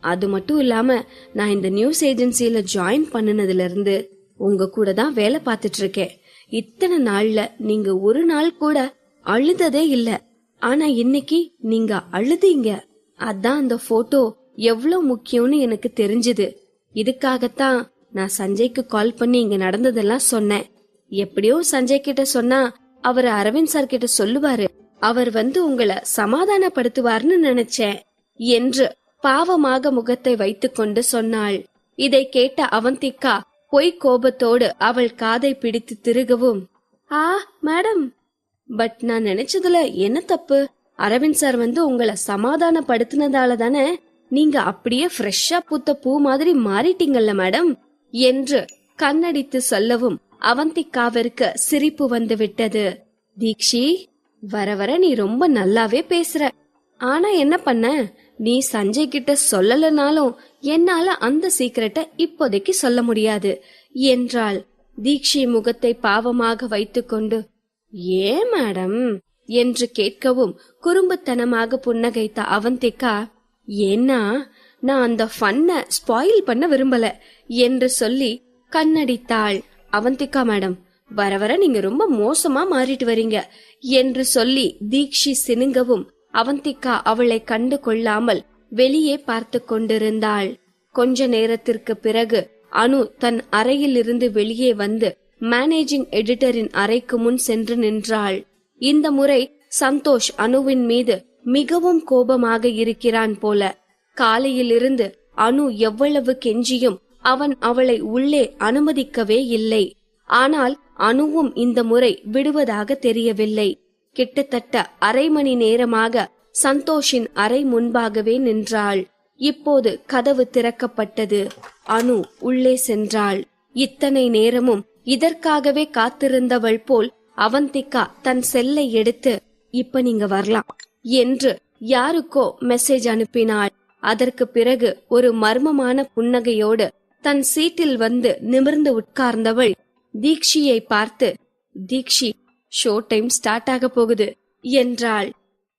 அது மட்டும் இல்லாம நான் இந்த நியூஸ் ஏஜென்சில ஜாயின் பண்ணினதுல இருந்து உங்க கூட தான் வேலை பார்த்துட்டு இருக்கேன். இத்தனை நாள்ல நீங்க ஒரு நாள் கூட அழுததே இல்ல. ஆனா இன்னைக்கு நீங்க அழுதீங்க. அதான் அந்த போட்டோ எவ்வளவு முக்கியம்னு எனக்கு தெரிஞ்சது. இதுக்காகத்தான் நான் சஞ்சய்க்கு கால் பண்ணி இங்க நடந்ததெல்லாம் சொன்னேன். எப்படியோ சஞ்சய் கிட்ட சொன்னா அவர் அரவிந்த் சார் கிட்ட சொல்லுவாரு. அவர் வந்து உங்களை சமாதானப்படுத்துவார்னு நினைச்சேன் என்று பாவமாக முகத்தை வைத்துக்கொண்டு சொன்னாள். இதை கேட்ட அவந்திகா பொய் கோபத்தோடு அவள் காதை பிடித்து திருகவும், ஆ மேடம், பட் நான் நினைச்சதுல என்ன தப்பு? அரவிந்த் சார் உங்களை சமாதானப்படுத்தினதால தானே நீங்க அப்படியே ஃப்ரெஷ்ஷா பூத்த பூ மாதிரி மாறிட்டீங்கல்ல மேடம் என்று கண்ணடித்து சொல்லவும் அவந்திகாவிற்கு சிரிப்பு வந்து விட்டது. தீக்ஷி, வர வர நீ ரொம்ப நல்லாவே பேசுற. ஆனா என்ன பண்ண, நீ சஞ்சய் கிட்ட சொல்லலனாலும் என்னால அந்த சீக்கிரட்டை இப்போதைக்கு சொல்ல முடியாது என்றாள். தீக்ஷி முகத்தை பாவமாக வைத்துக்கொண்டு, ஏன் மேடம் என்று கேட்கவும் குறும்புத்தனமாக புன்னகைத்த அவந்திகா, ஏன்னா நான் அந்த ஃபன்ன ஸ்பாயில் பண்ண விரும்பல என்று சொல்லி கண்ணடித்தாள். அவந்திகா மேடம், வர வர நீங்க ரொம்ப மோசமா மாறிட்டு வரீங்க என்று சொல்லி தீக்ஷி சினுங்கவும் அவந்திகா அவளை கண்டு கொள்ளாமல் வெளியே பார்த்து கொண்டிருந்தாள். கொஞ்ச நேரத்திற்கு பிறகு அனு தன் அறையில் இருந்து வெளியே வந்து மேனேஜிங் எடிட்டரின் அறைக்கு முன் சென்று நின்றாள். இந்த முறை சந்தோஷ் அனுவின் மீது மிகவும் கோபமாக இருக்கிறான் போல. காலையிலிருந்து அனு எவ்வளவு கெஞ்சியும் அவன் அவளை உள்ளே அனுமதிக்கவே இல்லை. ஆனால் அனுவும் இந்த முறை விடுவதாக தெரியவில்லை. கிட்டத்தட்ட அரை மணி நேரமாக சந்தோஷின் அறை முன்பாகவே நின்றாள். இப்போது கதவு திறக்கப்பட்டது. அனு உள்ளே சென்றாள். இத்தனை நேரமும் இதற்காகவே காத்திருந்தவள் போல் அவந்திகா தன் செல்லை எடுத்து, இப்ப நீங்க வரலாம் என்று யாருக்கோ மெசேஜ் அனுப்பினாள். அதற்கு பிறகு ஒரு மர்மமான புன்னகையோடு தன் சீட்டில் வந்து நிமிர்ந்து உட்கார்ந்தவள் தீக்ஷியை பார்த்து, தீக்ஷி, ஷோ டைம் ஸ்டார்ட் ஆக போகுது என்றாள்.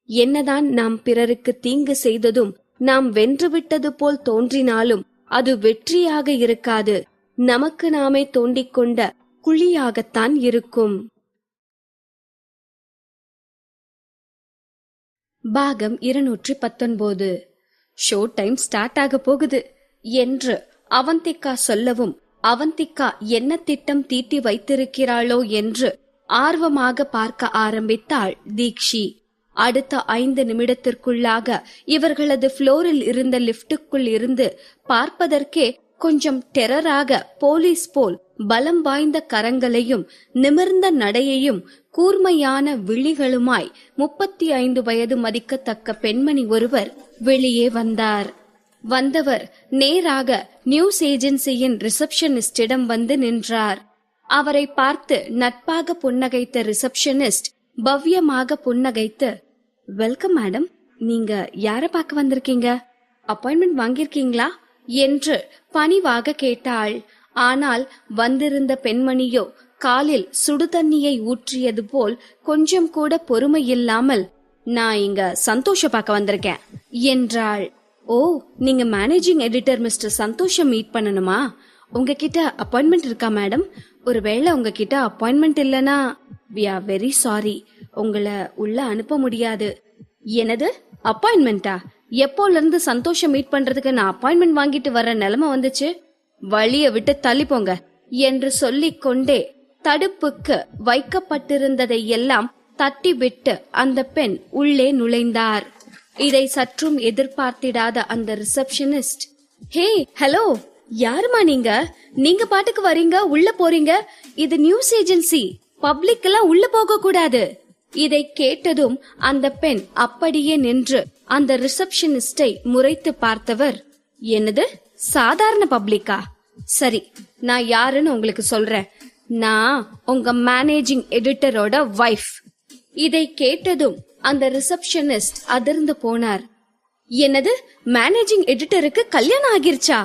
என்னதான் நாம் பிறருக்கு தீங்கு செய்ததும் நாம் வென்றுவிட்டது போல் தோன்றினாலும் அது வெற்றியாக இருக்காது. நமக்கு நாமே தோண்டிக் கொண்ட குழியாகத்தான் இருக்கும். பாகம் 219. ஷோ டைம் ஸ்டார்ட் ஆக போகுது என்று அவந்திகா சொல்லவும் அவந்திகா என்ன திட்டம் தீட்டி வைத்திருக்கிறாளோ என்று ஆர்வமாக பார்க்க ஆரம்பித்தாள் தீக்ஷி. அடுத்த 5 நிமிடத்திற்குள்ளாக இவர்களது ஃப்ளோரில் இருந்த லிப்டுக்குள் இருந்து பார்ப்பதற்கே கொஞ்சம் டெரராக போலீஸ் போல் பலம் வாய்ந்த கரங்களையும் நிமிர்ந்த நடையையும் கூர்மையான விழிகளுமாய் 35 வயது மதிக்கத்தக்க பெண்மணி ஒருவர் வெளியே வந்தார். வந்தவர் நேராக நியூஸ் ஏஜென்சியின் ரிசப்ஷனிஸ்டிடம் வந்து நின்றார். அவரை பார்த்து நட்பாக புன்னகைத்த ரிசப்ஷனிஸ்ட் பவ்யமாக புன்னகைத்து, வெல்கம் மேடம், நீங்க யார பார்க்க வந்திருக்கீங்க? அப்பாயின்மெண்ட் வாங்கியிருக்கீங்களா என்று பணிவாக கேட்டாள். ஆனால் வந்திருந்த பெண்மணியோ காலில் சுடு தண்ணியை ஊற்றியது போல் கொஞ்சம் கூட பொறுமை இல்லாமல், நான் இங்க சந்தோஷ பார்க்க வந்திருக்கேன் என்றாள். ஓ, நீங்க மேனேஜிங் எடிட்டர் மிஸ்டர் சந்தோஷ மீட் பண்ணணுமா? உங்ககிட்ட அப்பாயின்மெண்ட் இருக்கா மேடம்? ஒருவேளை உங்ககிட்ட அப்பாயின்மெண்ட் இல்லனா we are very sorry, உங்களை உள்ள அனுப்ப முடியாது. எனது அப்பாயின்மெண்டா? எப்போல இருந்து சந்தோஷம் மீட் பண்றதுக்கு நான் அப்பாயின்மெண்ட் வாங்கிட்டு வர்ற நிலைமை வந்துச்சு? வழிய விட்டு தள்ளி போங்க என்று சொல்லிக் கொண்டே தடுப்புக்கு வைக்கப்பட்டிருந்ததை எல்லாம் தட்டி விட்டு அந்த பெண் உள்ளே நுழைந்தார். இதை சற்றும் எதிர்பார்த்திடாத அந்த ரிசப்ஷனிஸ்ட், ஹே ஹலோ, யாருமா நீங்க? நீங்க பாட்டுக்கு வரீங்க, உள்ள போறீங்க. இது நியூஸ் ஏஜென்சி, பப்ளிக் எல்லாம் உள்ள போக கூடாது. இதை கேட்டதும் அந்த பெண் அப்படியே நின்று அந்த ரிசப்ஷனிஸ்டை முறைத்து பார்த்தவர், என்னது சாதாரண பப்ளிக்கா? சரி, நான் யாருன்னு உங்களுக்கு சொல்றேன். நான் உங்க மேனேஜிங் எடிட்டரோட வைஃப். இதை கேட்டதும் அந்த ரிசப்ஷனிஸ்ட் அதிர்ந்து போனார். என்னது, மேனேஜிங் எடிட்டருக்கு கல்யாணம் ஆகிருச்சா?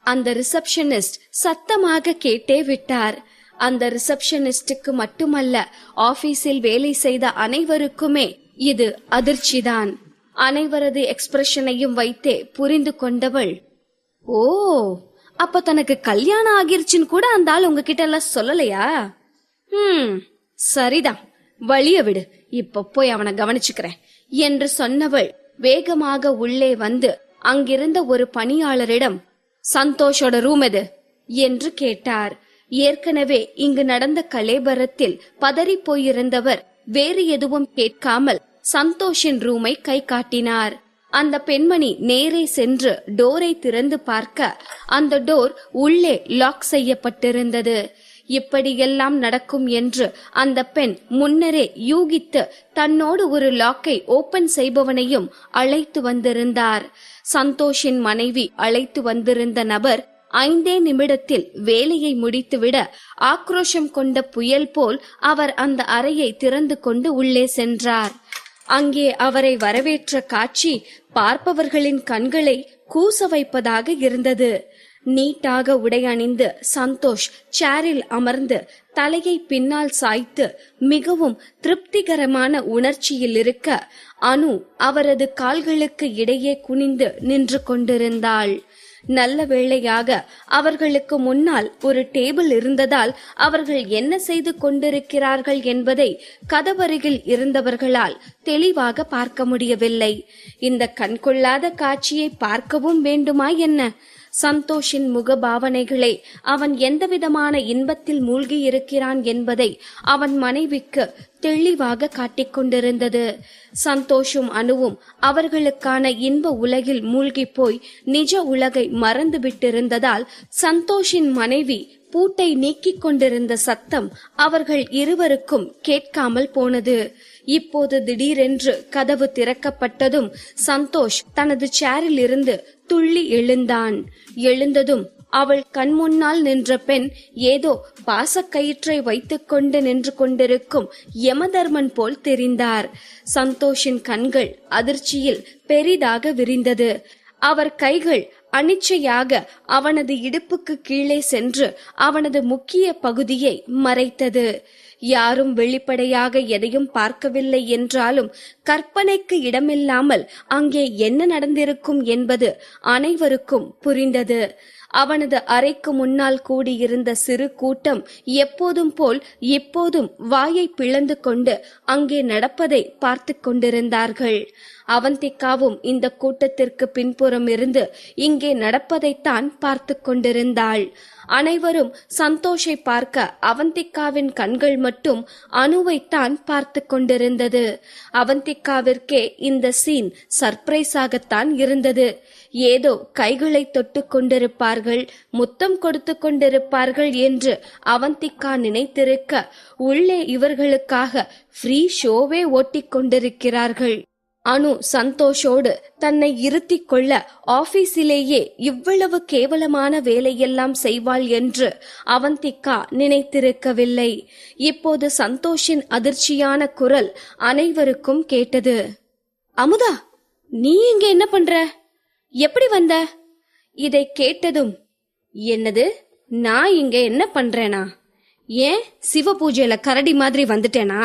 அந்த ரிசப்ஷனிஸ்ட் சத்தமாக கேட்டே விட்டார். அந்த ரிசப்ஷனிஸ்டுக்கு மட்டுமல்ல, ஆபீஸில் வேலை செய்த அனைவருக்குமே இது அதிர்ச்சிதான். அனைவரது எக்ஸ்பிரஷனையும் வைத்தே புரிந்து கொண்டவள், ஓ, அப்ப தனக்கு கல்யாணம் ஆகிருச்சுன்னு கூட அந்த ஆள் உங்ககிட்ட எல்லாம் சொல்லலையா? சரிதான், வழிய விடு, இப்ப போய் அவனை கவனிச்சுக்கிறேன் என்று சொன்னவள் வேகமாக உள்ளே வந்து அங்கிருந்த ஒரு பணியாளரிடம், சந்தோஷோட ரூம் எது என்று கேட்டார். ஏற்கனவே இங்கு நடந்த கலேபரத்தில் பதறி போயிருந்தவர் வேறு எதுவும் கேட்காமல் சந்தோஷின் ரூமை கை காட்டினார். அந்த பெண்மணி நேரே சென்று டோரை திறந்து பார்க்க அந்த டோர் உள்ளே லாக் செய்யப்பட்டிருந்தது. இப்படியெல்லாம் நடக்கும் என்று அந்த பெண் முன்னரே யூகித்து தன்னோடு ஒரு லாக்கை ஓபன் செய்பவனையும் அழைத்து வந்திருந்தார். சந்தோஷின் மனைவி அழைத்து வந்திருந்த நபர் 5 நிமிடத்தில் வேலையை முடித்துவிட ஆக்ரோஷம் கொண்ட புயல் போல் அவர் அந்த அறையை திறந்து கொண்டு உள்ளே சென்றார். அங்கே அவரை வரவேற்ற காட்சி பார்ப்பவர்களின் கண்களை கூச வைப்பதாக இருந்தது. நீட்டாக உடை அணிந்து சந்தோஷ் சேரில் அமர்ந்து தலையை பின்னால் சாய்த்து மிகவும் திருப்திகரமான உணர்ச்சியில் இருக்க, அனு அவரது கால்களுக்கு இடையே குனிந்து நின்று கொண்டிருந்தாள். நல்ல வேளையாக அவர்களுக்கு முன்னால் ஒரு டேபிள் இருந்ததால் அவர்கள் என்ன செய்து கொண்டிருக்கிறார்கள் என்பதை கதவருகில் இருந்தவர்களால் தெளிவாக பார்க்க முடியவில்லை. இந்த கண்கொள்ளாத காட்சியை பார்க்கவும் வேண்டுமா என்ன? சந்தோஷின் முகபாவனைகளை, அவன் எந்தவிதமான இன்பத்தில் மூழ்கி இருக்கிறான் என்பதை அவன் மனைவிக்கு தெளிவாக காட்டிக் கொண்டிருந்தது. சந்தோஷும் அனுவும் அவர்களுக்கான இன்ப உலகில் மூழ்கி போய் நிஜ உலகை மறந்து விட்டிருந்ததால் சந்தோஷின் மனைவி பூட்டை நீக்கிக் கொண்டிருந்த சத்தம் அவர்கள் இருவருக்கும் கேட்காமல் போனது. இப்போது திடீரென்று கதவு திறக்கப்பட்டதும் சந்தோஷ் தனது சேரில் இருந்து துள்ளி எழுந்தான். எழுந்ததும் அவள் கண் முன்னால் நின்ற பெண் ஏதோ பாசக்கயிற்றை வைத்துக் கொண்டு நின்று கொண்டிருக்கும் யமதர்மன் போல் தெரிந்தார். சந்தோஷின் கண்கள் அதிர்ச்சியில் பெரிதாக விரிந்தது. அவர் கைகள் அனிச்சையாக அவனது இடுப்புக்கு கீழே சென்று அவனது முக்கிய பகுதியை மறைத்தது. யாரும் வெளிப்படையாக எதையும் பார்க்கவில்லை என்றாலும் கற்பனைக்கு இடமில்லாமல் அங்கே என்ன நடந்திருக்கும் என்பது அனைவருக்கும் புரிந்தது. அவனது அறைக்கு முன்னால் கூடியிருந்த சிறு கூட்டம் எப்போதும் போல் இப்போதும் வாயை பிளந்து கொண்டு அங்கே நடப்பதை பார்த்து கொண்டிருந்தார்கள். அவந்திகாவும் இந்த கூட்டத்திற்கு பின்புறம் இருந்து இங்கே நடப்பதைத்தான் பார்த்து கொண்டிருந்தாள். அனைவரும் சந்தோஷை பார்க்க அவந்திகாவின் கண்கள் மட்டும் அனுவைத்தான் பார்த்து கொண்டிருந்தது. அவந்திகாவிற்கே இந்த சீன் சர்ப்ரைஸாகத்தான் இருந்தது. ஏதோ கைகளை தொட்டு கொண்டிருப்பார்கள், முத்தம் கொடுத்து கொண்டிருப்பார்கள் என்று அவந்திகா நினைத்திருக்க, உள்ளே இவர்களுக்காக ஃப்ரீ ஷோவே ஓட்டிக் கொண்டிருக்கிறார்கள். அனு சந்தோஷோடு தன்னை இருத்திக் கொள்ள ஆபீஸிலேயே இவ்வளவு கேவலமான வேலையெல்லாம் செய்வாள் என்று அவந்திகா நினைத்திருக்கவில்லை. இப்போது சந்தோஷின் அதிர்ச்சியான குரல் அனைவருக்கும் கேட்டது. அமுதா, நீ இங்க என்ன பண்ற? எப்படி வந்த? இதை கேட்டதும், என்னது, நான் இங்க என்ன பண்றேனா? ஏன் சிவ பூஜையில கரடி மாதிரி வந்துட்டேனா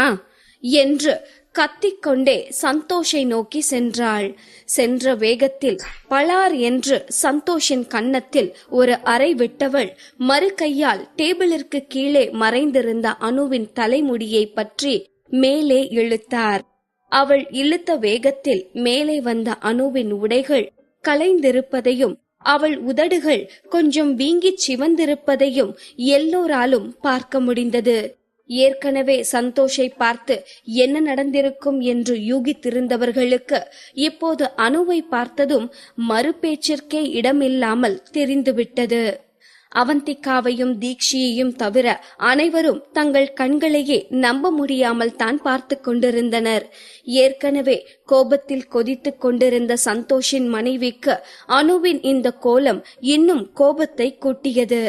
என்று கத்திக்கொண்டே சந்தோஷை நோக்கி சென்றாள். சென்ற வேகத்தில் பளார் என்று சந்தோஷின் கன்னத்தில் ஒரு அறை விட்டவள் மறு கையால் டேபிளிற்கு கீழே மறைந்திருந்த அனுவின் தலைமுடியை பற்றி மேலே இழுத்தார். அவள் இழுத்த வேகத்தில் மேலே வந்த அனுவின் உடைகள் கலைந்திருப்பதையும் அவள் உதடுகள் கொஞ்சம் வீங்கிச் சிவந்திருப்பதையும் எல்லோராலும் பார்க்க முடிந்தது. ஏற்கனவே சந்தோஷை பார்த்து என்ன நடந்திருக்கும் என்று யூகித்திருந்தவர்களுக்கு இப்போது அனுவை பார்த்ததும் மறுபேச்சிற்கே இடமில்லாமல் தெரிந்துவிட்டது. அவந்திகாவையும் தீக்ஷியையும் தவிர அனைவரும் தங்கள் கண்களையே நம்ப முடியாமல் தான் பார்த்து கொண்டிருந்தனர். ஏற்கனவே கோபத்தில் கொதித்து கொண்டிருந்த சந்தோஷின் மனைவிக்கு அனுவின் இந்த கோலம் இன்னும் கோபத்தை கூட்டியது.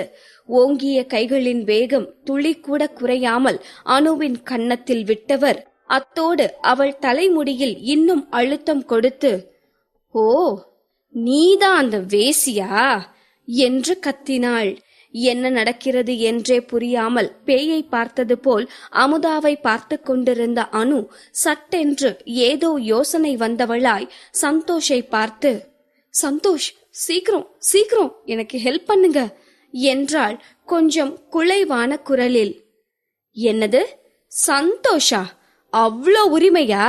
ஓங்கிய கைகளின் வேகம் துளி கூட குறையாமல் அனுவின் கன்னத்தில் விட்டவர் அத்தோடு அவள் தலைமுடியில் இன்னும் அழுத்தம் கொடுத்து, ஓ, நீதான் அந்த வேசியா என்று கத்தினாள். என்ன நடக்கிறது என்றே புரியாமல் பேயை பார்த்தது போல் அமுதாவை பார்த்து கொண்டிருந்த அனு சட்டென்று ஏதோ யோசனை வந்தவளாய் சந்தோஷை பார்த்து, சந்தோஷ், சீக்கிரம் சீக்கிரம் எனக்கு ஹெல்ப் பண்ணுங்க என்றாள் கொஞ்சம் குலைவான குரலில். என்னது, சந்தோஷா? அவ்வளோ உரிமையா?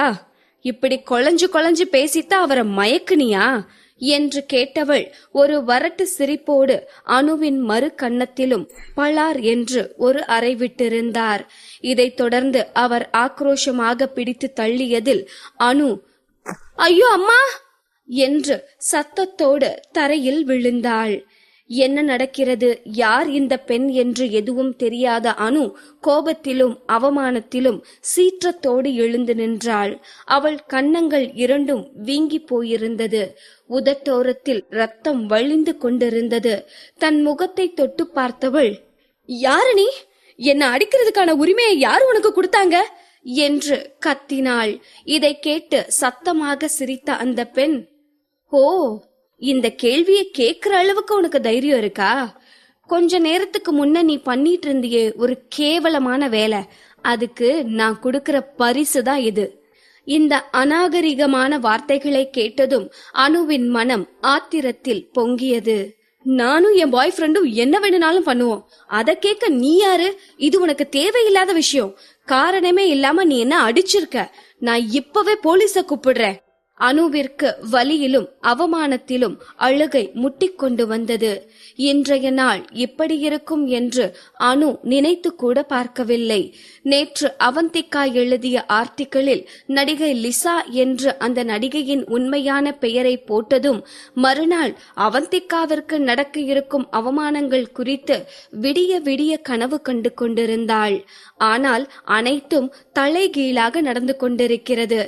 இப்படி கொலைஞ்சு கொலைஞ்சு பேசித்தா அவரை மயக்குனியா என்று கேட்டவள் ஒரு வரட்டு சிரிப்போடு அனுவின் மறு கன்னத்திலும் பளார் என்று ஒரு அறை விட்டிருந்தார். இதைத் தொடர்ந்து அவர் ஆக்ரோஷமாக பிடித்து தள்ளியதில் அனு, ஐயோ அம்மா, என்று சத்தத்தோடு தரையில் விழுந்தாள். என்ன நடக்கிறது, யார் இந்த பெண் என்று எதுவும் தெரியாத அனு கோபத்திலும் அவமானத்திலும் சீற்றத்தோடு எழுந்து நின்றாள். அவள் கன்னங்கள் இரண்டும் வீங்கி போயிருந்தது. உதட்டோரத்தில் ரத்தம் வழிந்து கொண்டிருந்தது. தன் முகத்தை தொட்டு பார்த்தவள், யாரு நீ? என்ன அடிக்கிறதுக்கான உரிமையை யார் உனக்கு கொடுத்தாங்க என்று கத்தினாள். இதை கேட்டு சத்தமாக சிரித்த அந்த பெண், ஓ, இந்த கேள்வியை கேக்குற அளவுக்கு உனக்கு தைரியம் இருக்கா? கொஞ்ச நேரத்துக்கு முன்ன நீ பண்ணிட்டு இருந்தியே ஒரு கேவலமான வேலை, அதுக்கு நான் கொடுக்கிற பரிசு தான் இது. இந்த அநாகரிகமான வார்த்தைகளை கேட்டதும் அனுவின் மனம் ஆத்திரத்தில் பொங்கியது. நானும் என் பாய் ஃப்ரெண்டும் என்ன வேணும்னாலும் பண்ணுவோம், அத கேட்க நீ யாரு? இது உனக்கு தேவையில்லாத விஷயம். காரணமே இல்லாம நீ என்ன அடிச்சிருக்க. நான் இப்பவே போலீஸ கூப்பிடுறேன். அனுவிற்கு வலியிலும் அவமானத்திலும் அழுகை முட்டிக்கொண்டு வந்தது. இன்றைய நாள் இப்படி இருக்கும் என்று அனு நினைத்து கூட பார்க்கவில்லை. நேற்று அவந்திகா எழுதிய ஆர்டிக்கிளில் நடிகை லிசா என்று அந்த நடிகையின் உண்மையான பெயரை போட்டதும் மறுநாள் அவந்திகாவிற்கு நடக்க இருக்கும் அவமானங்கள் குறித்து விடிய விடிய கனவு கண்டு கொண்டிருந்தாள். ஆனால் அனைத்தும் தலைகீழாக நடந்து கொண்டிருக்கிறது.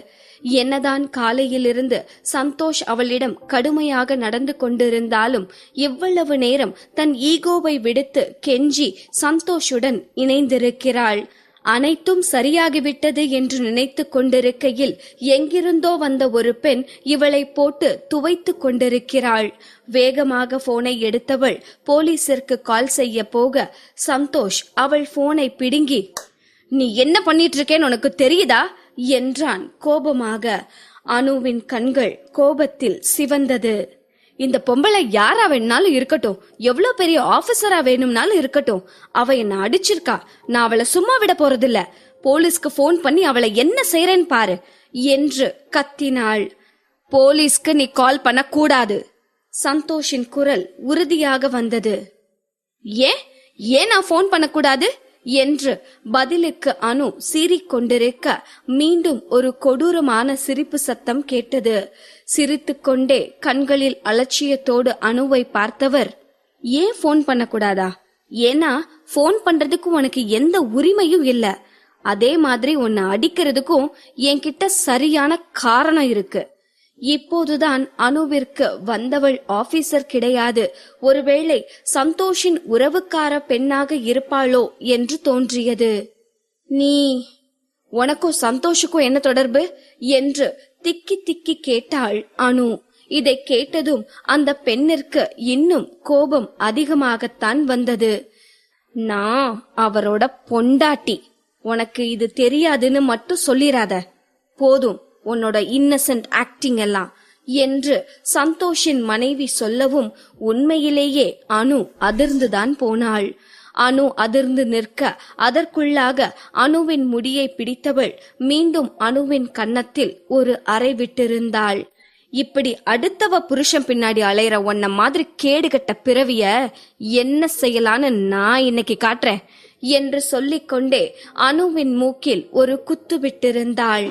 என்னதான் காலையிலிருந்து சந்தோஷ் அவளிடம் கடுமையாக நடந்து கொண்டிருந்தாலும் இவ்வளவு நேரம் தன் ஈகோவை விடுத்து கெஞ்சி சந்தோஷுடன் இணைந்திருக்கிறாள். அனைத்தும் சரியாகிவிட்டது என்று நினைத்து கொண்டிருக்கையில் எங்கிருந்தோ வந்த ஒரு பெண் இவளை போட்டு துவைத்து கொண்டிருக்கிறாள். வேகமாக போனை எடுத்தவள் போலீசிற்கு கால் செய்ய போக சந்தோஷ் அவள் போனை பிடுங்கி, நீ என்ன பண்ணிட்டு இருக்கேன்னு உனக்கு தெரியுதா என்றான் கோபமாக. அனுவின் கண்கள் கோபத்தில் சிவந்தது. இந்த பொம்பளை யாரா வேணும்னாலும் இருக்கட்டும், எவ்வளவு பெரிய ஆபீசரா வேணும்னாலும் இருக்கட்டும், அவ என்ன அடிச்சிருக்கா, நான் அவளை சும்மா விட போறதில்ல. போலீஸ்க்கு போன் பண்ணி அவளை என்ன செய்யறேன்னு பாரு என்று கத்தினாள். போலீஸ்க்கு நீ கால் பண்ண கூடாது. சந்தோஷின் குரல் உறுதியாக வந்தது. ஏன் நான் போன் பண்ணக்கூடாது என்று பதிலுக்கு அனு சீறிக்கொண்டிருக்க மீண்டும் ஒரு கொடூரமான சிரிப்பு சத்தம் கேட்டது. சிரித்துக்கொண்டே கண்களில் அலட்சியத்தோடு அனுவை பார்த்தவர், ஏன் போன் பண்ணக்கூடாதா? ஏன்னா போன் பண்றதுக்கு உனக்கு எந்த உரிமையும் இல்ல. அதே மாதிரி உன்னை அடிக்கிறதுக்கும் என்கிட்ட சரியான காரணம் இருக்கு. இப்போதுதான் அனுவிற்கு வந்தவள் ஆபீசர் கிடையாது, ஒருவேளை சந்தோஷின் உறவுக்கார பெண்ணாக இருப்பாளோ என்று தோன்றியது. உனக்கும் சந்தோஷுக்கும் என்ன தொடர்பு என்று திக்கி திக்கி கேட்டாள் அனு. இதை கேட்டதும் அந்த பெண்ணிற்கு இன்னும் கோபம் அதிகமாகத்தான் வந்தது. நான் அவரோட பொண்டாட்டி, உனக்கு இது தெரியாதுன்னு மட்டும் சொல்லிராத, போதும் உன்னோட இன்னசென்ட் ஆக்டிங் எல்லாம் என்று சந்தோஷின் மனைவி சொல்லவும் உண்மையிலேயே அனு அதிர்ந்துதான் போனாள். அனு அதிர்ந்து நிற்க அதற்குள்ளாக அனுவின் முடியை பிடித்தவள் மீண்டும் அனுவின் கன்னத்தில் ஒரு அறை விட்டிருந்தாள். இப்படி அடுத்தவ புருஷன் பின்னாடி அலையிற உன்ன மாதிரி கேடுகட்ட பிறவிய என்ன செய்யலான்னு நான் இன்னைக்கு காட்டுறேன் என்று சொல்லிக்கொண்டே அனுவின் மூக்கில் ஒரு குத்து விட்டிருந்தாள்.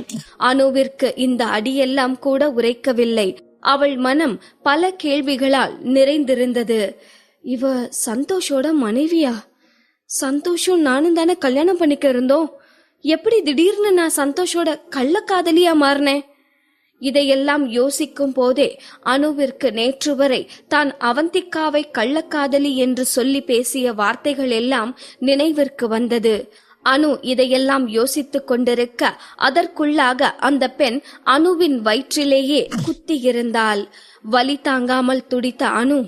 அனுவிற்கு இந்த அடியெல்லாம் கூட உரைக்கவில்லை. அவள் மனம் பல கேள்விகளால் நிறைந்திருந்தது. இவ சந்தோஷோட மனைவியா? சந்தோஷம் நானும் தானே கல்யாணம் பண்ணிக்க இருந்தோம். எப்படி திடீர்னு நான் சந்தோஷோட கள்ளக்காதலியா மாறினேன்? இதையெல்லாம் யோசிக்கும் போதே அனுவிற்கு நேற்று வரை தான் அவந்திகாவை கள்ளக்காதலி என்று சொல்லி பேசிய வார்த்தைகள் எல்லாம் நினைவிற்கு வந்தது. அனு இதையெல்லாம் யோசித்துக் கொண்டிருக்க அதற்குள்ளாக அந்த பெண் அனுவின் வயிற்றிலேயே குத்தியிருந்தாள். வலி தாங்காமல் துடித்த அனு,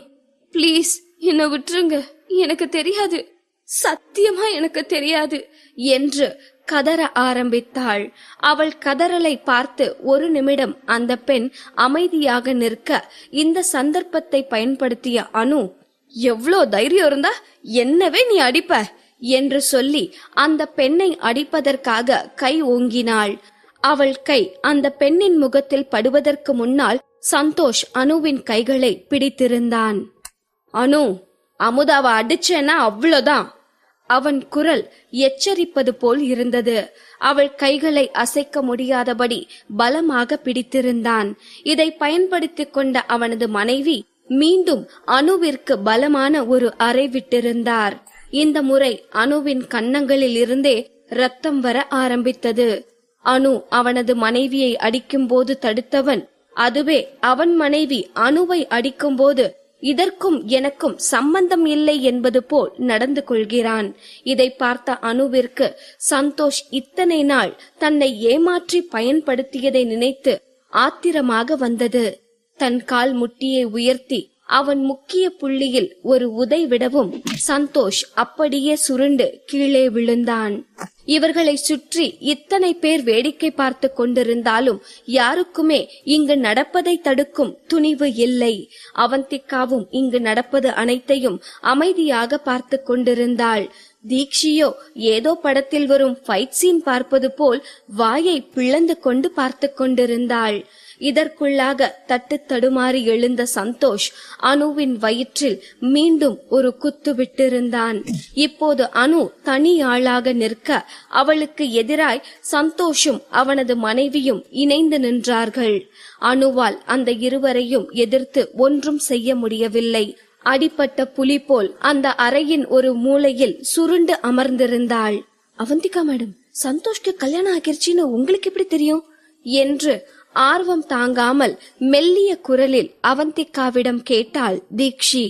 ப்ளீஸ் என்ன விட்டுருங்க, எனக்கு தெரியாது, சத்தியமா எனக்கு தெரியாது என்று கதற ஆரம்பித்தாள். அவள் கதறலை பார்த்து ஒரு நிமிடம் அந்த பெண் அமைதியாக நிற்க இந்த சந்தர்ப்பத்தை பயன்படுத்திய அனு, எவ்வளோ தைரியம் இருந்தா என்னவே நீ அடிப்ப என்று சொல்லி அந்த பெண்ணை அடிப்பதற்காக கை ஓங்கினாள். அவள் கை அந்த பெண்ணின் முகத்தில் படுவதற்கு முன்னால் சந்தோஷ் அனுவின் கைகளை பிடித்திருந்தான். அனு, அமுதாவை அடிச்சேன்னா அவ்வளோதான், அவன் குரல் எச்சரிப்பது போல் இருந்தது. அவள் கைகளை அசைக்க முடியாதபடி பலமாக பிடித்திருந்தான். இதை பயன்படுத்திக் கொண்ட அவனது மனைவி மீண்டும் அனுவிற்கு பலமான ஒரு அறை விட்டிருந்தார். இந்த முறை அனுவின் கன்னங்களில் இருந்தே ரத்தம் வர ஆரம்பித்தது. அனு அவனது மனைவியை அடிக்கும் போது தடுத்தவன், அதுவே அவன் மனைவி அனுவை அடிக்கும் போது இதற்கும் எனக்கும் சம்பந்தம் இல்லை என்பது போல் நடந்து கொள்கிறான். இதை பார்த்த அனுவிற்கு சந்தோஷ் இத்தனை நாள் தன்னை ஏமாற்றி பயன்படுத்தியதை நினைத்து ஆத்திரமாக வந்தது. தன் கால் முட்டியை உயர்த்தி அவன் முக்கிய புள்ளியில் ஒரு உதை விடவும் சந்தோஷ் அப்படியே சுருண்டு கீழே விழுந்தான். இவர்களை சுற்றி இத்தனை பேர் வேடிக்கை பார்த்து கொண்டிருந்தாலும் யாருக்குமே இங்கு நடப்பதை தடுக்கும் துணிவு இல்லை. அவந்திக்காவும் இங்கு நடப்பது அனைத்தையும் அமைதியாக பார்த்து கொண்டிருந்தாள். தீக்ஷியோ ஏதோ படத்தில் வரும் ஃபைட் சீன் பார்ப்பது போல் வாயை பிளந்து கொண்டு பார்த்து கொண்டிருந்தாள். இதற்குள்ளாக தட்டு தடுமாறி எழுந்த சந்தோஷ் அனுவின் வயிற்றில் மீண்டும் ஒரு குத்து விட்டிருந்தான். இப்போது அனு தனி ஆளாக நிற்க அவளுக்கு எதிராய் சந்தோஷும் அவனது மனைவியும் இணைந்து நின்றார்கள். அனுவால் அந்த இருவரையும் எதிர்த்து ஒன்றும் செய்ய முடியவில்லை. அடிப்பட்ட புலி போல் அந்த அறையின் ஒரு மூலையில் சுருண்டு அமர்ந்திருந்தாள். அவந்திகா மேடம், சந்தோஷ்க்கு கல்யாணம் ஆகிருச்சின்னு உங்களுக்கு எப்படி தெரியும் என்று ஆர்வம் தாங்காமல் மெல்லிய குரலில் அவந்திகாவிடம் கேட்டாள் தீக்ஷி.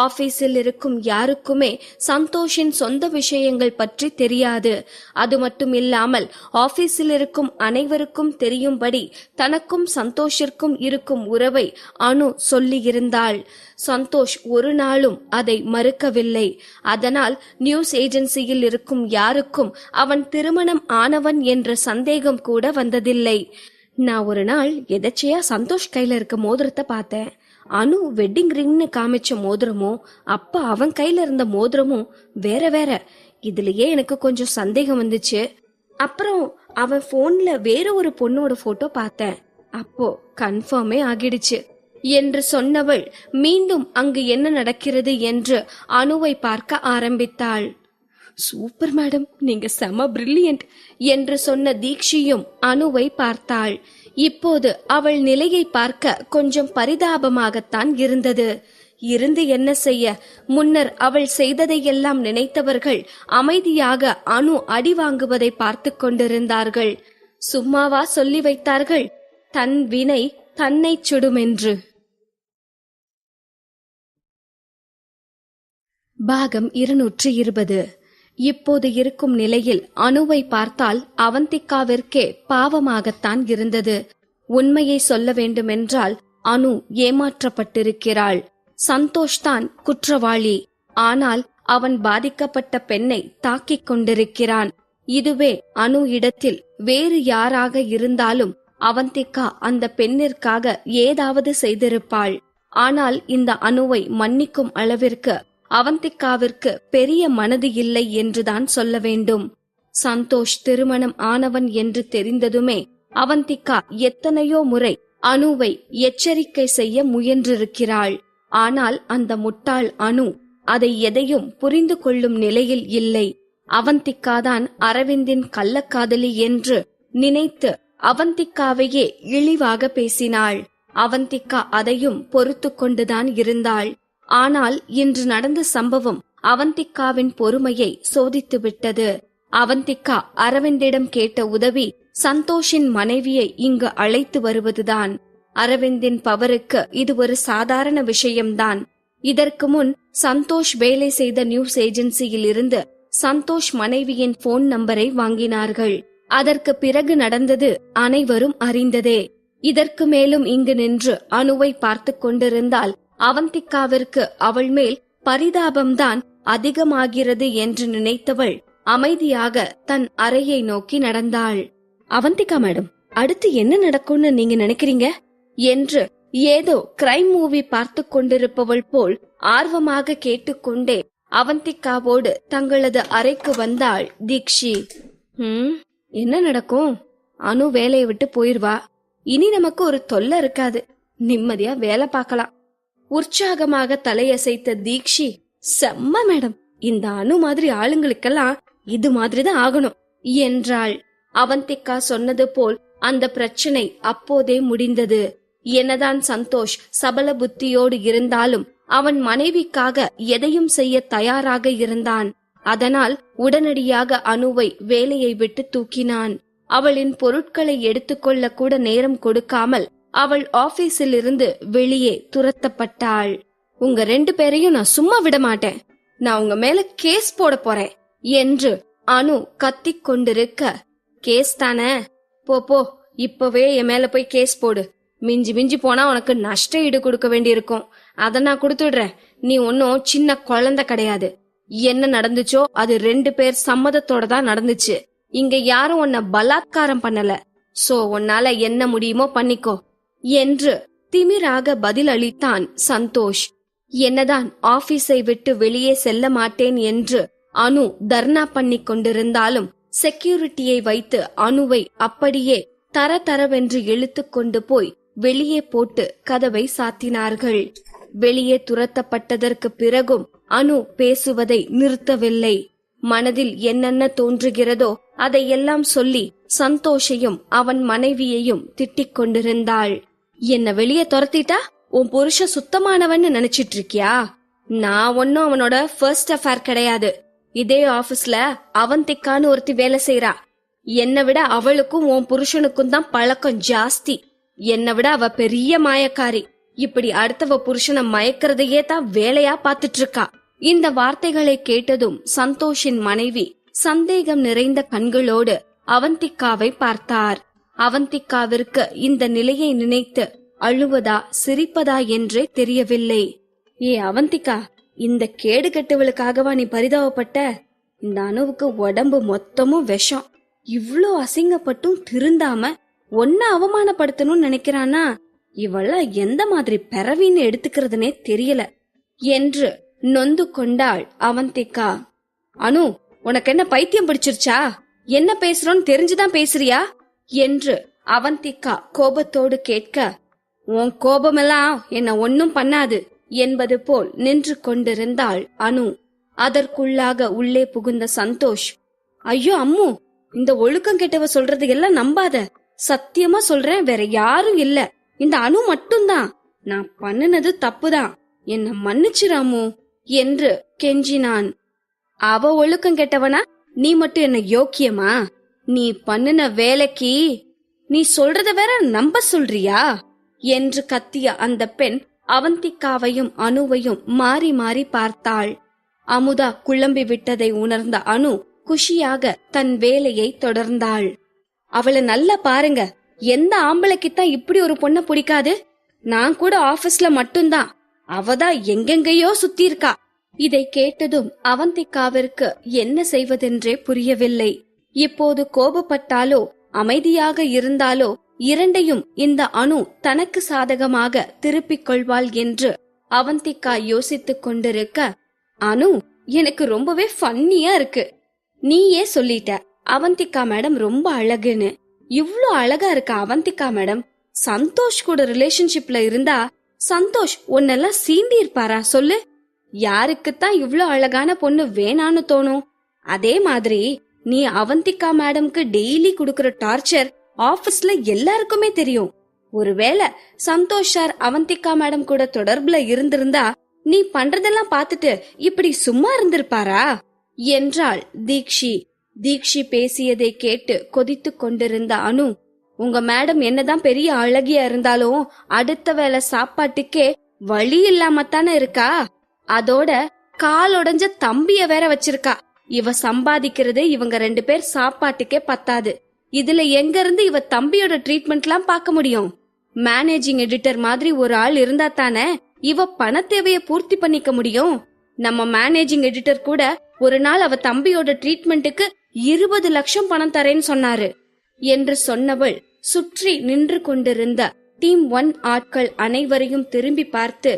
ஆபீஸில் இருக்கும் யாருக்குமே சந்தோஷின் சொந்த விஷயங்கள் பற்றி தெரியாது. அது மட்டும் இல்லாமல் ஆபீஸில் இருக்கும் அனைவருக்கும் தெரியும்படி தனக்கும் சந்தோஷிற்கும் இருக்கும் உறவை அனு சொல்லியிருந்தாள். சந்தோஷ் ஒரு நாளும் அதை மறுக்கவில்லை. அதனால் நியூஸ் ஏஜென்சியில் இருக்கும் யாருக்கும் அவன் திருமணம் ஆனவன் என்ற சந்தேகம் கூட வந்ததில்லை. நான் ஒரு நாள் எதச்சையா சந்தோஷ் கையில இருக்க மோதிரத்தை பார்த்தேன். அனு வெட்டிங் ரிங்னு காமிச்ச மோதிரமும் அப்ப அவன் கையில இருந்த மோதிரமும் வேற வேற. இதுலயே எனக்கு கொஞ்சம் சந்தேகம் வந்துச்சு. அப்புறம் அவன் போன்ல வேற ஒரு பொண்ணோட போட்டோ பார்த்தேன். அப்போ கன்ஃபார்மே ஆகிடுச்சு என்று சொன்னவள் மீண்டும் அங்கு என்ன நடக்கிறது என்று அனுவை பார்க்க ஆரம்பித்தாள். சூப்பர் மேடம், நீங்க செம பிரில்லியன்ட் என்று சொன்ன தீக்ஷியும் அனுவை பார்த்தாள். இப்போது அவள் நிலையை பார்க்க கொஞ்சம் பரிதாபமாகத்தான் இருந்தது. இருந்து என்ன செய்ய, முன்னர் அவள் செய்ததையெல்லாம் நினைத்தவர்கள் அமைதியாக அனு அடி வாங்குவதை பார்த்து கொண்டிருந்தார்கள். சும்மாவா சொல்லி வைத்தார்கள், தன் வினை தன்னை சுடுமென்று. பாகம் 220. இப்போது இருக்கும் நிலையில் அனுவை பார்த்தால் அவந்திகாவிற்கே பாவமாகத்தான் இருந்தது. உண்மையை சொல்ல வேண்டுமென்றால் அனு ஏமாற்றப்பட்டிருக்கிறாள். சந்தோஷ் தான் குற்றவாளி. ஆனால் அவன் பாதிக்கப்பட்ட பெண்ணை தாக்கிக் கொண்டிருக்கிறான். இதுவே அனு இடத்தில் வேறு யாராக இருந்தாலும் அவந்திகா அந்த பெண்ணிற்காக ஏதாவது செய்திருப்பாள். ஆனால் இந்த அனுவை மன்னிக்கும் அளவிற்கு அவந்திகாவிற்கு பெரிய மனது இல்லை என்றுதான் சொல்ல வேண்டும். சந்தோஷ் திருமணம் ஆனவன் என்று தெரிந்ததுமே அவந்திகா எத்தனையோ முறை அனுவை எச்சரிக்கை செய்ய முயன்றிருக்கிறாள். ஆனால் அந்த முட்டாள் அனு அதை எதையும் புரிந்து கொள்ளும் நிலையில் இல்லை. அவந்திகாதான் அரவிந்தின் கள்ளக்காதலி என்று நினைத்து அவந்திகாவையே இழிவாக பேசினாள். அவந்திகா அதையும் பொறுத்து கொண்டுதான் இருந்தாள். ஆனால் இன்று நடந்த சம்பவம் அவந்திகாவின் பொறுமையை சோதித்து விட்டது. அவந்திகா அரவிந்திடம் கேட்ட உதவி சந்தோஷின் மனைவியை இங்கு அழைத்து வருவதுதான். அரவிந்தின் பவருக்கு இது ஒரு சாதாரண விஷயம்தான். இதற்கு முன் சந்தோஷ் வேலை செய்த நியூஸ் ஏஜென்சியில் இருந்து சந்தோஷ் மனைவியின் போன் நம்பரை வாங்கினார்கள். அதற்கு பிறகு நடந்தது அனைவரும் அறிந்ததே. இதற்கு மேலும் இங்கு நின்று அனுவை பார்த்து கொண்டிருந்தால் அவந்திகாவிற்கு அவள் மேல் பரிதாபம்தான் அதிகமாகிறது என்று நினைத்தவள் அமைதியாக தன் அறையை நோக்கி நடந்தாள். அவந்திகா மேடம், அடுத்து என்ன நடக்கும்னு நீங்க நினைக்கிறீங்க என்று ஏதோ கிரைம் மூவி பார்த்து கொண்டிருப்பவள் போல் ஆர்வமாக கேட்டுக்கொண்டே அவந்திகாவோடு தங்களது அறைக்கு வந்தாள் தீக்ஷி. என்ன நடக்கும்? அனு வேலையை விட்டு போயிருவா. இனி நமக்கு ஒரு தொல்லை இருக்காது. நிம்மதியா வேலை பார்க்கலாம். உற்சாகமாக தலையசைத்த தீக்ஷி, செம்ம மேடம், இந்த அணு மாதிரி ஆளுங்களுக்கெல்லாம் இது மாதிரிதான் ஆகணும் என்றாள். அவந்திகா சொன்னது போல் அந்த பிரச்சனை அப்போதே முடிந்தது. என்னதான் சந்தோஷ் சபல புத்தியோடு இருந்தாலும் அவன் மனைவிக்காக எதையும் செய்ய தயாராக இருந்தான். அதனால் உடனடியாக அனுவை வேலையை விட்டு தூக்கினான். அவளின் பொருட்களை எடுத்துக்கொள்ள கூட நேரம் கொடுக்காமல் அவள் ஆபீஸில் இருந்து வெளியே துரத்தப்பட்டாள். உங்க 2 பேரையும் நான் சும்மா விட மாட்டேன், நான் உங்க மேல கேஸ் போட போறேன் என்று அனு கத்திக் கொண்டிருக்க, கேஸ் தானே, போ போ, இப்பவே என் மேல போய் கேஸ் போடு. மிஞ்சி மிஞ்சி போனா உனக்கு நஷ்ட ஈடு கொடுக்க வேண்டியிருக்கும், அத நான் கொடுத்துடுறேன். நீ ஒன்னும் சின்ன குழந்தை கிடையாது. என்ன நடந்துச்சோ அது 2 பேர் சம்மதத்தோட தான் நடந்துச்சு. இங்க யாரும் உன்னை பலாத்காரம் பண்ணல. சோ உன்னால என்ன முடியுமோ பண்ணிக்கோ என்று திமிராக பதில் அளித்தான் சந்தோஷ். என்னதான் ஆபீஸை விட்டு வெளியே செல்ல மாட்டேன் என்று அனு தர்ணா பண்ணி கொண்டிருந்தாலும் செக்யூரிட்டியை வைத்து அனுவை அப்படியே தரதரவென்று இழுத்து கொண்டு போய் வெளியே போட்டு கதவை சாத்தினார்கள். வெளியே துரத்தப்பட்டதற்கு பிறகும் அனு பேசுவதை நிறுத்தவில்லை. மனதில் என்னென்ன தோன்றுகிறதோ அதையெல்லாம் சொல்லி சந்தோஷையும் அவன் மனைவியையும் திட்டிக் கொண்டிருந்தாள். என்ன வெளியே துரத்திட்டா உன் புருஷ சுத்தமானவன்னு நினைச்சிட்டு இருக்கியா? நான் ஒன்னும் அவனோட ஃபர்ஸ்ட் அஃபேர் கிடையாது. இதே ஆபீஸ்ல அவந்திக்கான்னு ஒருத்தி வேலை செய்யறா. என்னை விட அவளுக்கும் உன் புருஷனுக்கும் தான் பழக்கம் ஜாஸ்தி. என்னை விட அவ பெரிய மாயக்காரி. இப்படி அடுத்தவ புருஷனை மயக்கிறதையே தான் வேலையா பாத்துட்டு இருக்கா. இந்த வார்த்தைகளை கேட்டதும் சந்தோஷின் மனைவி சந்தேகம் நிறைந்த கண்களோடு அவந்திக்காவை பார்த்தார். அவந்திக்காவிற்கு இந்த நிலையை நினைத்து அழுவதா சிரிப்பதா என்றே தெரியவில்லை. ஏ அவந்திகா, இந்த கேடு கெட்டவளுக்காகவா நீ பரிதாபப்பட்ட? இந்த அணுவுக்கு உடம்பு மொத்தமும் விஷம். இவ்ளோ அசிங்கப்பட்டும் திருந்தாம ஒன்ன அவமானப்படுத்தணும்னு நினைக்கிறானா? இவள எந்த மாதிரி பிறவின்னு எடுத்துக்கிறதுனே தெரியல என்று நொந்து கொண்டாள் அவந்திகா. அனு, உனக்கு என்ன பைத்தியம் பிடிச்சிருச்சா? என்ன பேசுறோன்னு தெரிஞ்சுதான் பேசுறியா என்று அவந்திகா கோபத்தோடு கேட்க, உன் கோபமெல்லாம் என்ன ஒன்னும் பண்ணாது என்பது போல் நின்று கொண்டிருந்தாள் அனு. அதற்குள்ளாக உள்ளே புகுந்த சந்தோஷ், ஐயோ அம்மு, இந்த ஒழுக்கம் கெட்டவ சொல்றது எல்லாம் நம்பாத. சத்தியமா சொல்றேன், வேற யாரும் இல்ல, இந்த அனு மட்டும்தான். நான் பண்ணுனது தப்புதான், என்ன மன்னிச்சிராமு என்று கெஞ்சினான். அவ ஒழுக்கம் கெட்டவனா? நீ மட்டும் என்ன யோக்கியமா? நீ பண்ணுன வேலைக்கு நீ சொல்றத வேற நம்ப சொல்றியா என்று கத்திய அந்த பெண் அவந்திகாவையும் அனுவையும் மாறி மாறி பார்த்தாள். அமுதா குழம்பி விட்டதை உணர்ந்த அனு குஷியாக தன் வேலையை தொடர்ந்தாள். அவளை நல்லா பாருங்க, எந்த ஆம்பளைக்குத்தான் இப்படி ஒரு பொண்ண பிடிக்காது? நான் கூட ஆபீஸ்ல மட்டும்தான், அவதான் எங்கெங்கயோ சுத்தி இருக்கா. இதை கேட்டதும் அவந்திகாவிற்கு என்ன செய்வதென்றே புரியவில்லை. இப்போது கோபப்பட்டாலோ அமைதியாக இருந்தாலோ இரண்டையும் இந்த அனு தனக்கு சாதகமாக திருப்பிக் கொள்வாள் என்று அவந்திகா யோசித்துக் கொண்டிருக்க, அனு, எனக்கு ரொம்பவே ஃபன்னியா இருக்கு. நீயே சொல்லிட்ட அவந்திகா மேடம் ரொம்ப அழகுன்னு. இவ்ளோ அழகா இருக்க அவந்திகா மேடம் சந்தோஷ் கூட ரிலேஷன்ஷிப்ல இருந்தா சந்தோஷ் உன்னெல்லாம் சீண்டி இருப்பாரா சொல்லு? யாருக்குத்தான் இவ்ளோ அழகான பொண்ணு வேணான்னு தோணும்? அதே மாதிரி நீ அவந்திகா மேடம்க்கு டெய்லி குடுக்கற டார்ச்சர் ஆபீஸ்ல எல்லாருக்குமே தெரியும். ஒருவேளை சந்தோஷ் சார் அவந்திகா மேடம் கூட தொடர்புல இருந்திருந்தா நீ பண்றதெல்லாம் பாத்துட்டு இப்படி சும்மா இருந்திருப்பாரா என்றாள் தீக்ஷி. தீக்ஷி பேசியதை கேட்டு கொதித்து கொண்டிருந்த அனு, உங்க மேடம் என்னதான் பெரிய அழகியா இருந்தாலும் அடுத்த வேளை சாப்பாட்டுக்கே வழி இல்லாமத்தானே இருக்கா. அதோட கால் உடைஞ்ச தம்பிய வேற வச்சிருக்கா. இவ சம்பாதிக்கிறது இவங்க 2 பேர் சாப்பாட்டுக்கே பத்தாது. இதுல எங்க இருந்து இவ தம்பியோட ட்ரீட்மெண்ட்லாம் பார்க்க முடியும்? மேனேஜிங் எடிட்டர் மாதிரி ஒரு ஆள் இருந்தா தானே இவ பண தேவைய பூர்த்தி பண்ணிக்க முடியும். நம்ம மேனேஜிங் எடிட்டர் கூட ஒரு நாள் அவ தம்பியோட ட்ரீட்மெண்ட்டுக்கு 20 லட்சம் பணம் தரேன்னு சொன்னாரு என்று சொன்னவள் சுற்றி நின்று கொண்டிருந்த டீம் 1 ஆட்கள் அனைவரையும் திரும்பி பார்த்து,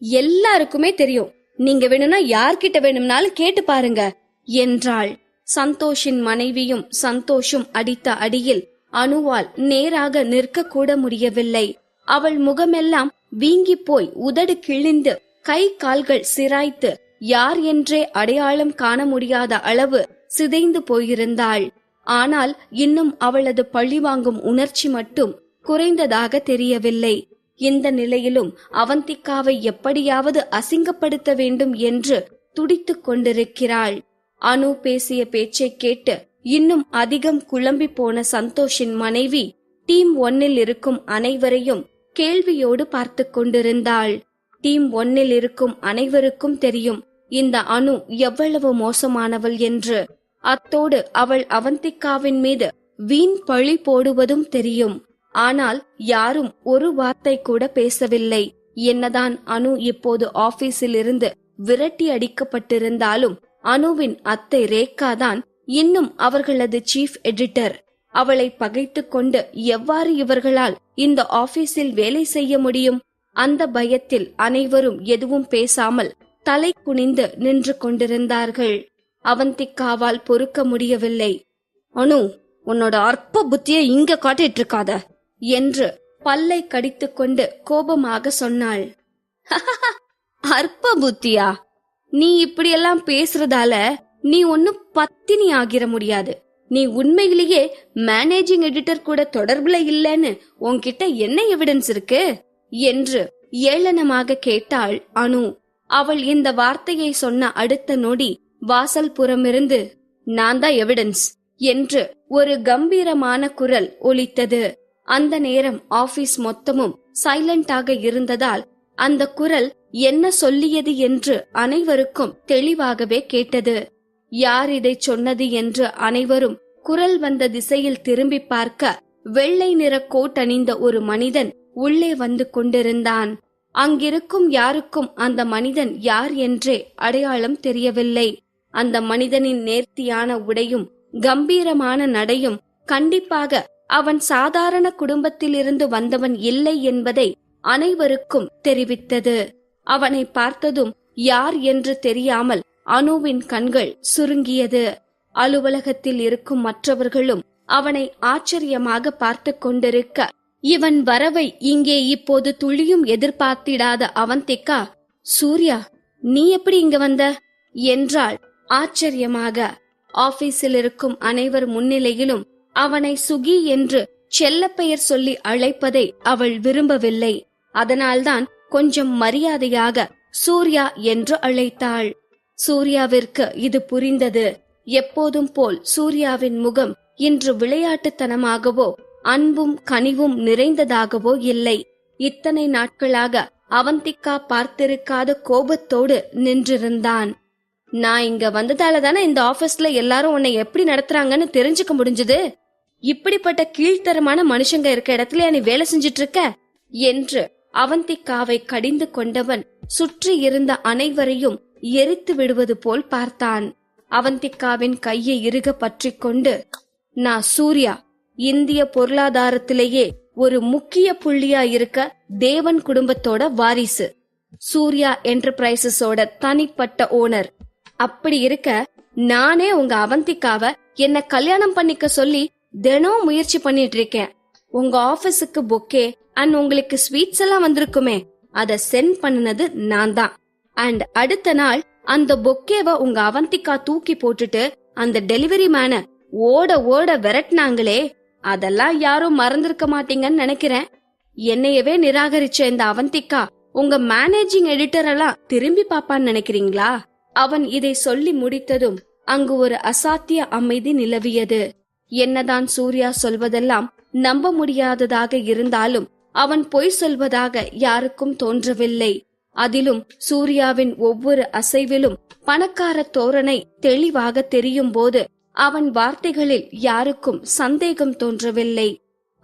எல்லாருக்குமே தெரியும், நீங்க வேணும்னா யார்கிட்ட வேணும்னாலும் கேட்டு பாருங்க என்றாள். சந்தோஷின் மனைவியும் சந்தோஷும் அடித்த அடியில் அனுவால் நேராக நிற்க கூட முடியவில்லை. அவள் முகமெல்லாம் வீங்கி போய் உதடு கிழிந்து கை கால்கள் சிராய்த்து யார் என்றே அடையாளம் காண முடியாத அளவு சிதைந்து போயிருந்தாள். ஆனால் இன்னும் அவளது பழிவாங்கும் உணர்ச்சி மட்டும் குறைந்ததாக தெரியவில்லை. இந்த நிலையிலும் அவந்திகாவை எப்படியாவது அசிங்கப்படுத்த வேண்டும் என்று துடித்துக் கொண்டிருக்கிறாள். அனு பேசிய பேச்சை கேட்டு இன்னும் அதிகம் குழம்பி போன சந்தோஷின் மனைவி டீம் 1 இருக்கும் அனைவரையும் கேள்வியோடு பார்த்து கொண்டிருந்தாள். டீம் 1 இருக்கும் அனைவருக்கும் தெரியும் இந்த அனு எவ்வளவு மோசமானவள் என்று. அத்தோடு அவள் அவந்திகாவின் மீது வீண் பழி போடுவதும் தெரியும். ஆனால் யாரும் ஒரு வார்த்தை கூட பேசவில்லை. என்னதான் அனு இப்போது ஆபீஸில் இருந்து விரட்டி அடிக்கப்பட்டிருந்தாலும் அனுவின் அத்தை ரேகா தான் இன்னும் அவர்களது சீஃப் எடிட்டர். அவளை பகைத்து கொண்டு எவ்வாறு இவர்களால் இந்த ஆபீஸில் வேலை செய்ய முடியும்? அந்த பயத்தில் அனைவரும் எதுவும் பேசாமல் தலை குனிந்து நின்று கொண்டிருந்தார்கள். அவந்திகாவால் பொறுக்க முடியவில்லை. அனு, உன்னோட அற்ப புத்தியை இங்க காட்டிட்டு இருக்காத என்று பல்லை கடித்துக் கொண்டு கோபமாக சொன்னாள். அற்ப புத்தியா? நீ இப்படியெல்லாம் பேசுறதால நீ ஒன்னும் பத்தினி ஆகிர முடியாது. நீ உண்மையிலேயே மேனேஜிங் எடிட்டர் கூட தொடர்புல இல்லன்னு உன்கிட்ட என்ன எவிடன்ஸ் இருக்கு என்று ஏளனமாக கேட்டாள் அனு. அவள் இந்த வார்த்தையை சொன்ன அடுத்த நொடி வாசல் புறமிருந்து நான் தான் எவிடன்ஸ் என்று ஒரு கம்பீரமான குரல் ஒலித்தது. அந்த நேரம் ஆபீஸ் மொத்தமும் சைலண்டாக இருந்ததால் அந்த குரல் என்ன சொல்லியது என்று அனைவருக்கும் தெளிவாகவே கேட்டது. யார் இதை சொன்னது என்று அனைவரும் குரல் வந்த திசையில் திரும்பி பார்க்க வெள்ளை நிற கோட் அணிந்த ஒரு மனிதன் உள்ளே வந்து கொண்டிருந்தான். அங்கிருக்கும் யாருக்கும் அந்த மனிதன் யார் என்றே அடையாளம் தெரியவில்லை. அந்த மனிதனின் நேர்த்தியான உடையும் கம்பீரமான நடையும் கண்டிப்பாக அவன் சாதாரண குடும்பத்திலிருந்து வந்தவன் இல்லை என்பதை அனைவருக்கும் தெரிவித்தது. அவனை பார்த்ததும் யார் என்று தெரியாமல் அனுவின் கண்கள் சுருங்கியது. அலுவலகத்தில் இருக்கும் மற்றவர்களும் அவனை ஆச்சரியமாக பார்த்து கொண்டிருக்க, இவன் வரவை இங்கே இப்போது துளியும் எதிர்பார்த்திடாத அவந்திகா, சூர்யா, நீ எப்படி இங்க வந்த என்றாள் ஆச்சரியமாக. ஆபீஸில் இருக்கும் அனைவர் முன்னிலையிலும் அவனை சுகி என்று செல்ல பெயர் சொல்லி அழைப்பதை அவள் விரும்பவில்லை. அதனால்தான் கொஞ்சம் மரியாதையாக சூர்யா என்று அழைத்தாள். சூர்யாவிற்கு இது புரிந்தது. எப்போதும் போல் சூர்யாவின் முகம் இன்று விளையாட்டுத்தனமாகவோ அன்பும் கனிவும் நிறைந்ததாகவோ இல்லை. இத்தனை நாட்களாக அவந்திகா பார்த்திருக்காத கோபத்தோடு நின்றிருந்தான். நான் இங்க வந்ததால தானே இந்த ஆபீஸ்ல எல்லாரும் உன்னை எப்படி நடத்துறாங்கன்னு தெரிஞ்சுக்க முடிஞ்சது. இப்படிப்பட்ட கீழ்த்தரமான மனுஷங்க இருக்க இடத்துல நீ வேலை செஞ்சிட்டு இருக்க என்று அவந்திகாவை கடிந்து கொண்டவன் சுற்றி இருந்த அனைவரையும் எரித்து விடுவது போல் பார்த்தான். அவந்திகாவின் கையை இறுக பற்றி கொண்டு, நான் சூர்யா, இந்திய பொருளாதாரத்திலேயே ஒரு முக்கிய புள்ளியா இருக்க தேவன் குடும்பத்தோட வாரிசு, சூர்யா என்டர்பிரைசஸோட தனிப்பட்ட ஓனர். அப்படி இருக்க நானே உங்க அவந்திகாவை என்ன கல்யாணம் பண்ணிக்க சொல்லி தினம் முயற்சி பண்ணிட்டு இருக்கேன். உங்க ஆபீஸுக்கு பொக்கே அண்ட் உங்களுக்கு ஸ்வீட்ஸ் எல்லாம் வந்திருக்குமே, அத சென்ட் பண்ணினது நான் தான். அண்ட் அடுத்த நாள் அந்த பொக்கேவை உங்க அவந்திகா தூக்கி போட்டுட்டு அந்த டெலிவரி மேன ஓட ஓட விரட்டினாங்களே, அதெல்லாம் யாரும் மறந்திருக்க மாட்டீங்கன்னு நினைக்கிறேன். என்னையவே நிராகரிச்ச இந்த அவந்திகா உங்க மேனேஜிங் எடிட்டர் எல்லாம் திரும்பி பாப்பான்னு நினைக்கிறீங்களா? அவன் இதை சொல்லி முடித்ததும் அங்கு ஒரு அசாத்திய அமைதி நிலவியது. என்னதான் சூர்யா சொல்வதெல்லாம் நம்ப முடியாததாக இருந்தாலும் அவன் பொய் சொல்வதாக யாருக்கும் தோன்றவில்லை. அதிலும் சூர்யாவின் ஒவ்வொரு அசைவிலும் பணக்கார தோரணை தெளிவாக தெரியும் போது அவன் வார்த்தைகளில் யாருக்கும் சந்தேகம் தோன்றவில்லை.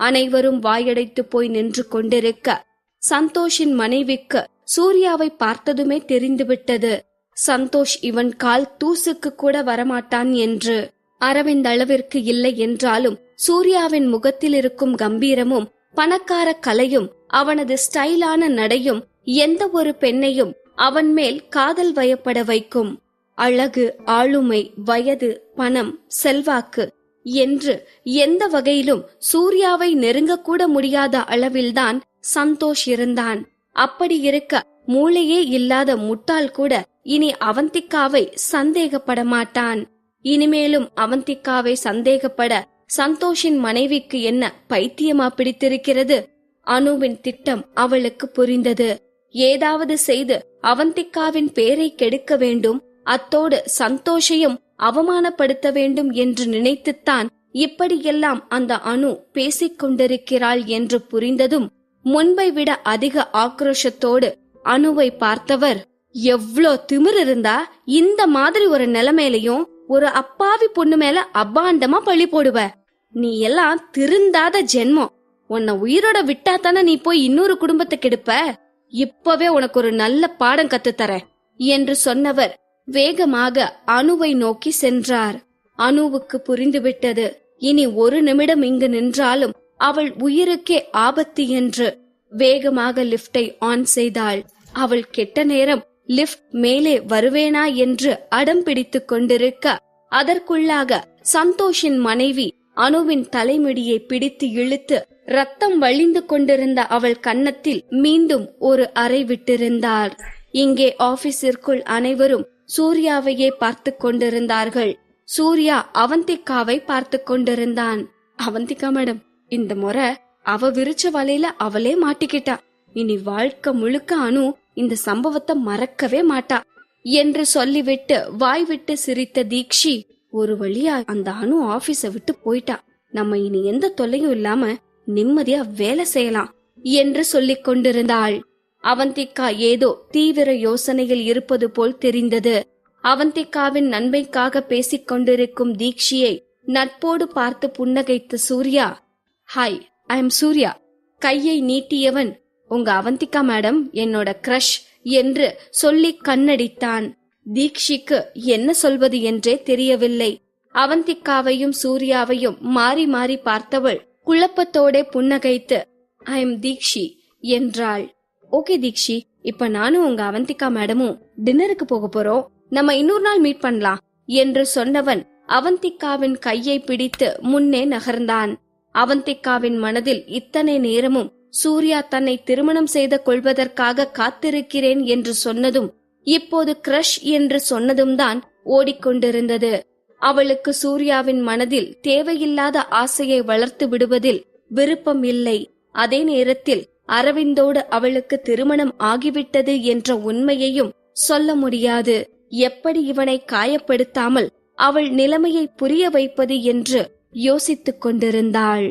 அனைவரும் வாயடைத்து போய் நின்று கொண்டிருக்க சந்தோஷின் மனைவிக்கு சூர்யாவை பார்த்ததுமே தெரிந்துவிட்டது. சந்தோஷ் இவன் கால் தூசுக்கு கூட வரமாட்டான் என்று. அரவிந்த் அளவிற்கு இல்லை என்றாலும் சூர்யாவின் முகத்தில் இருக்கும் கம்பீரமும் பணக்கார கலையும் அவனது ஸ்டைலான நடையும் எந்த ஒரு பெண்ணையும் அவன் மேல் காதல் வயப்பட வைக்கும். அழகு, ஆளுமை, வயது, பணம், செல்வாக்கு என்று எந்த வகையிலும் சூர்யாவை நெருங்கக்கூட முடியாத அளவில்தான் சந்தோஷ் இருந்தான். அப்படி இருக்க மூளையே இல்லாத முட்டாள் கூட இனி அவந்திகாவை சந்தேகப்பட மாட்டான். இனிமேலும் அவந்திகாவை சந்தேகப்பட சந்தோஷின் மனைவிக்கு என்ன பைத்தியமா பிடித்திருக்கிறது? அனுவின் திட்டம் அவளுக்கு புரிந்தது. ஏதாவது செய்து அவந்திகாவின் பேரை கெடுக்க வேண்டும், அத்தோடு சந்தோஷையும் அவமானப்படுத்த வேண்டும் என்று நினைத்துத்தான் இப்படியெல்லாம் அந்த அனு பேசிக் கொண்டிருக்கிறாள் என்று புரிந்ததும் முன்பை விட அதிக ஆக்ரோஷத்தோடு அனுவை பார்த்தவர், எவ்ளோ திமிர் இருந்தா இந்த மாதிரி ஒரு நிலைமையிலையும் ஒரு அப்பாவி பொண்ணு மேல அபாண்டமா பழி போடுவ? நீ எல்லாம் திருந்தாத ஜென்மம். உன்னை உயிரோட விட்டா தானே நீ போய் இன்னொரு குடும்பத்தை கெடுப்ப. இப்பவே உனக்கு ஒரு நல்ல பாடம் கத்துத்தரேன் என்று சொன்னவர் வேகமாக அனுவை நோக்கி சென்றார். அனுவுக்கு புரிந்துவிட்டது, இனி ஒரு நிமிடம் இங்கு நின்றாலும் அவள் உயிருக்கே ஆபத்து என்று. வேகமாக லிப்டை ஆன் செய்தாள். அவள் கெட்ட நேரம் லிப்ட் மேலே வருவேனா என்று அடம் பிடித்துக் கொண்டிருக்க, அதற்குள்ளாக சந்தோஷின் மனைவி அனுவின் தலைமுடியை பிடித்து இழுத்து ரத்தம் வழிந்து கொண்டிருந்த அவள் கன்னத்தில் மீண்டும் ஒரு அறை விட்டிருந்தார். இங்கே ஆபீஸிற்குள் அனைவரும் சூர்யாவையே பார்த்து கொண்டிருந்தார்கள். சூர்யா அவந்திகாவை பார்த்து கொண்டிருந்தான். அவந்திகா மேடம், இந்த முறை அவ விரிச்ச வலையில அவளே மாட்டிக்கிட்டா. இனி வாழ்க்கை முழுக்க அனு இந்த சம்பவத்தை மறக்கவே மாட்டா என்று சொல்லிவிட்டு வாய் விட்டு சிரித்த தீக்ஷி, ஒரு வழியா அந்த அனு ஆபீஸ விட்டு போயிட்டா. நம்ம இனி எந்த தொல்லையும் இல்லாம நிம்மதியா வேலை செய்யலாம் என்று சொல்லிக் கொண்டிருந்தாள். அவந்திகா ஏதோ தீவிர யோசனையில் இருப்பது போல் தெரிந்தது. அவந்திகாவின் நன்மைக்காக பேசிக் கொண்டிருக்கும் தீக்ஷியை நட்போடு பார்த்து புன்னகைத்த Surya, hi, I am Surya. கையை நீட்டியவன், உங்க அவந்திகா மேடம் என்னோட கிரஷ் என்று சொல்லி கண்ணடித்தான். தீக்ஷிக்கு என்ன சொல்வது என்றே தெரியவில்லை. அவந்திகாவையும் சூர்யாவையும் மாறி மாறி பார்த்தவள் குழப்பத்தோட புன்னகைத்து, ஐ எம் தீக்ஷி என்றாள். ஓகே தீக்ஷி, இப்ப நானும் உங்க அவந்திகா மேடமும் டின்னருக்கு போக போறோம். நம்ம இன்னொரு நாள் மீட் பண்ணலாம் என்று சொன்னவன் அவந்திகாவின் கையை பிடித்து முன்னே நகர்ந்தான். அவந்திகாவின் மனதில் இத்தனை நேரமும் சூர்யா தன்னை திருமணம் செய்து கொள்வதற்காக காத்திருக்கிறேன் என்று சொன்னதும் இப்போது கிரஷ் என்று சொன்னதும் தான் ஓடிக்கொண்டிருந்தது. அவளுக்கு சூர்யாவின் மனதில் தேவையில்லாத ஆசையை வளர்த்து விடுவதில் விருப்பம் இல்லை. அதே நேரத்தில் அரவிந்தோடு அவளுக்கு திருமணம் ஆகிவிட்டது என்ற உண்மையையும் சொல்ல முடியாது. எப்படி இவனை காயப்படுத்தாமல் அவள் நிலைமையை புரிய வைப்பது என்று யோசித்துக் கொண்டிருந்தாள்.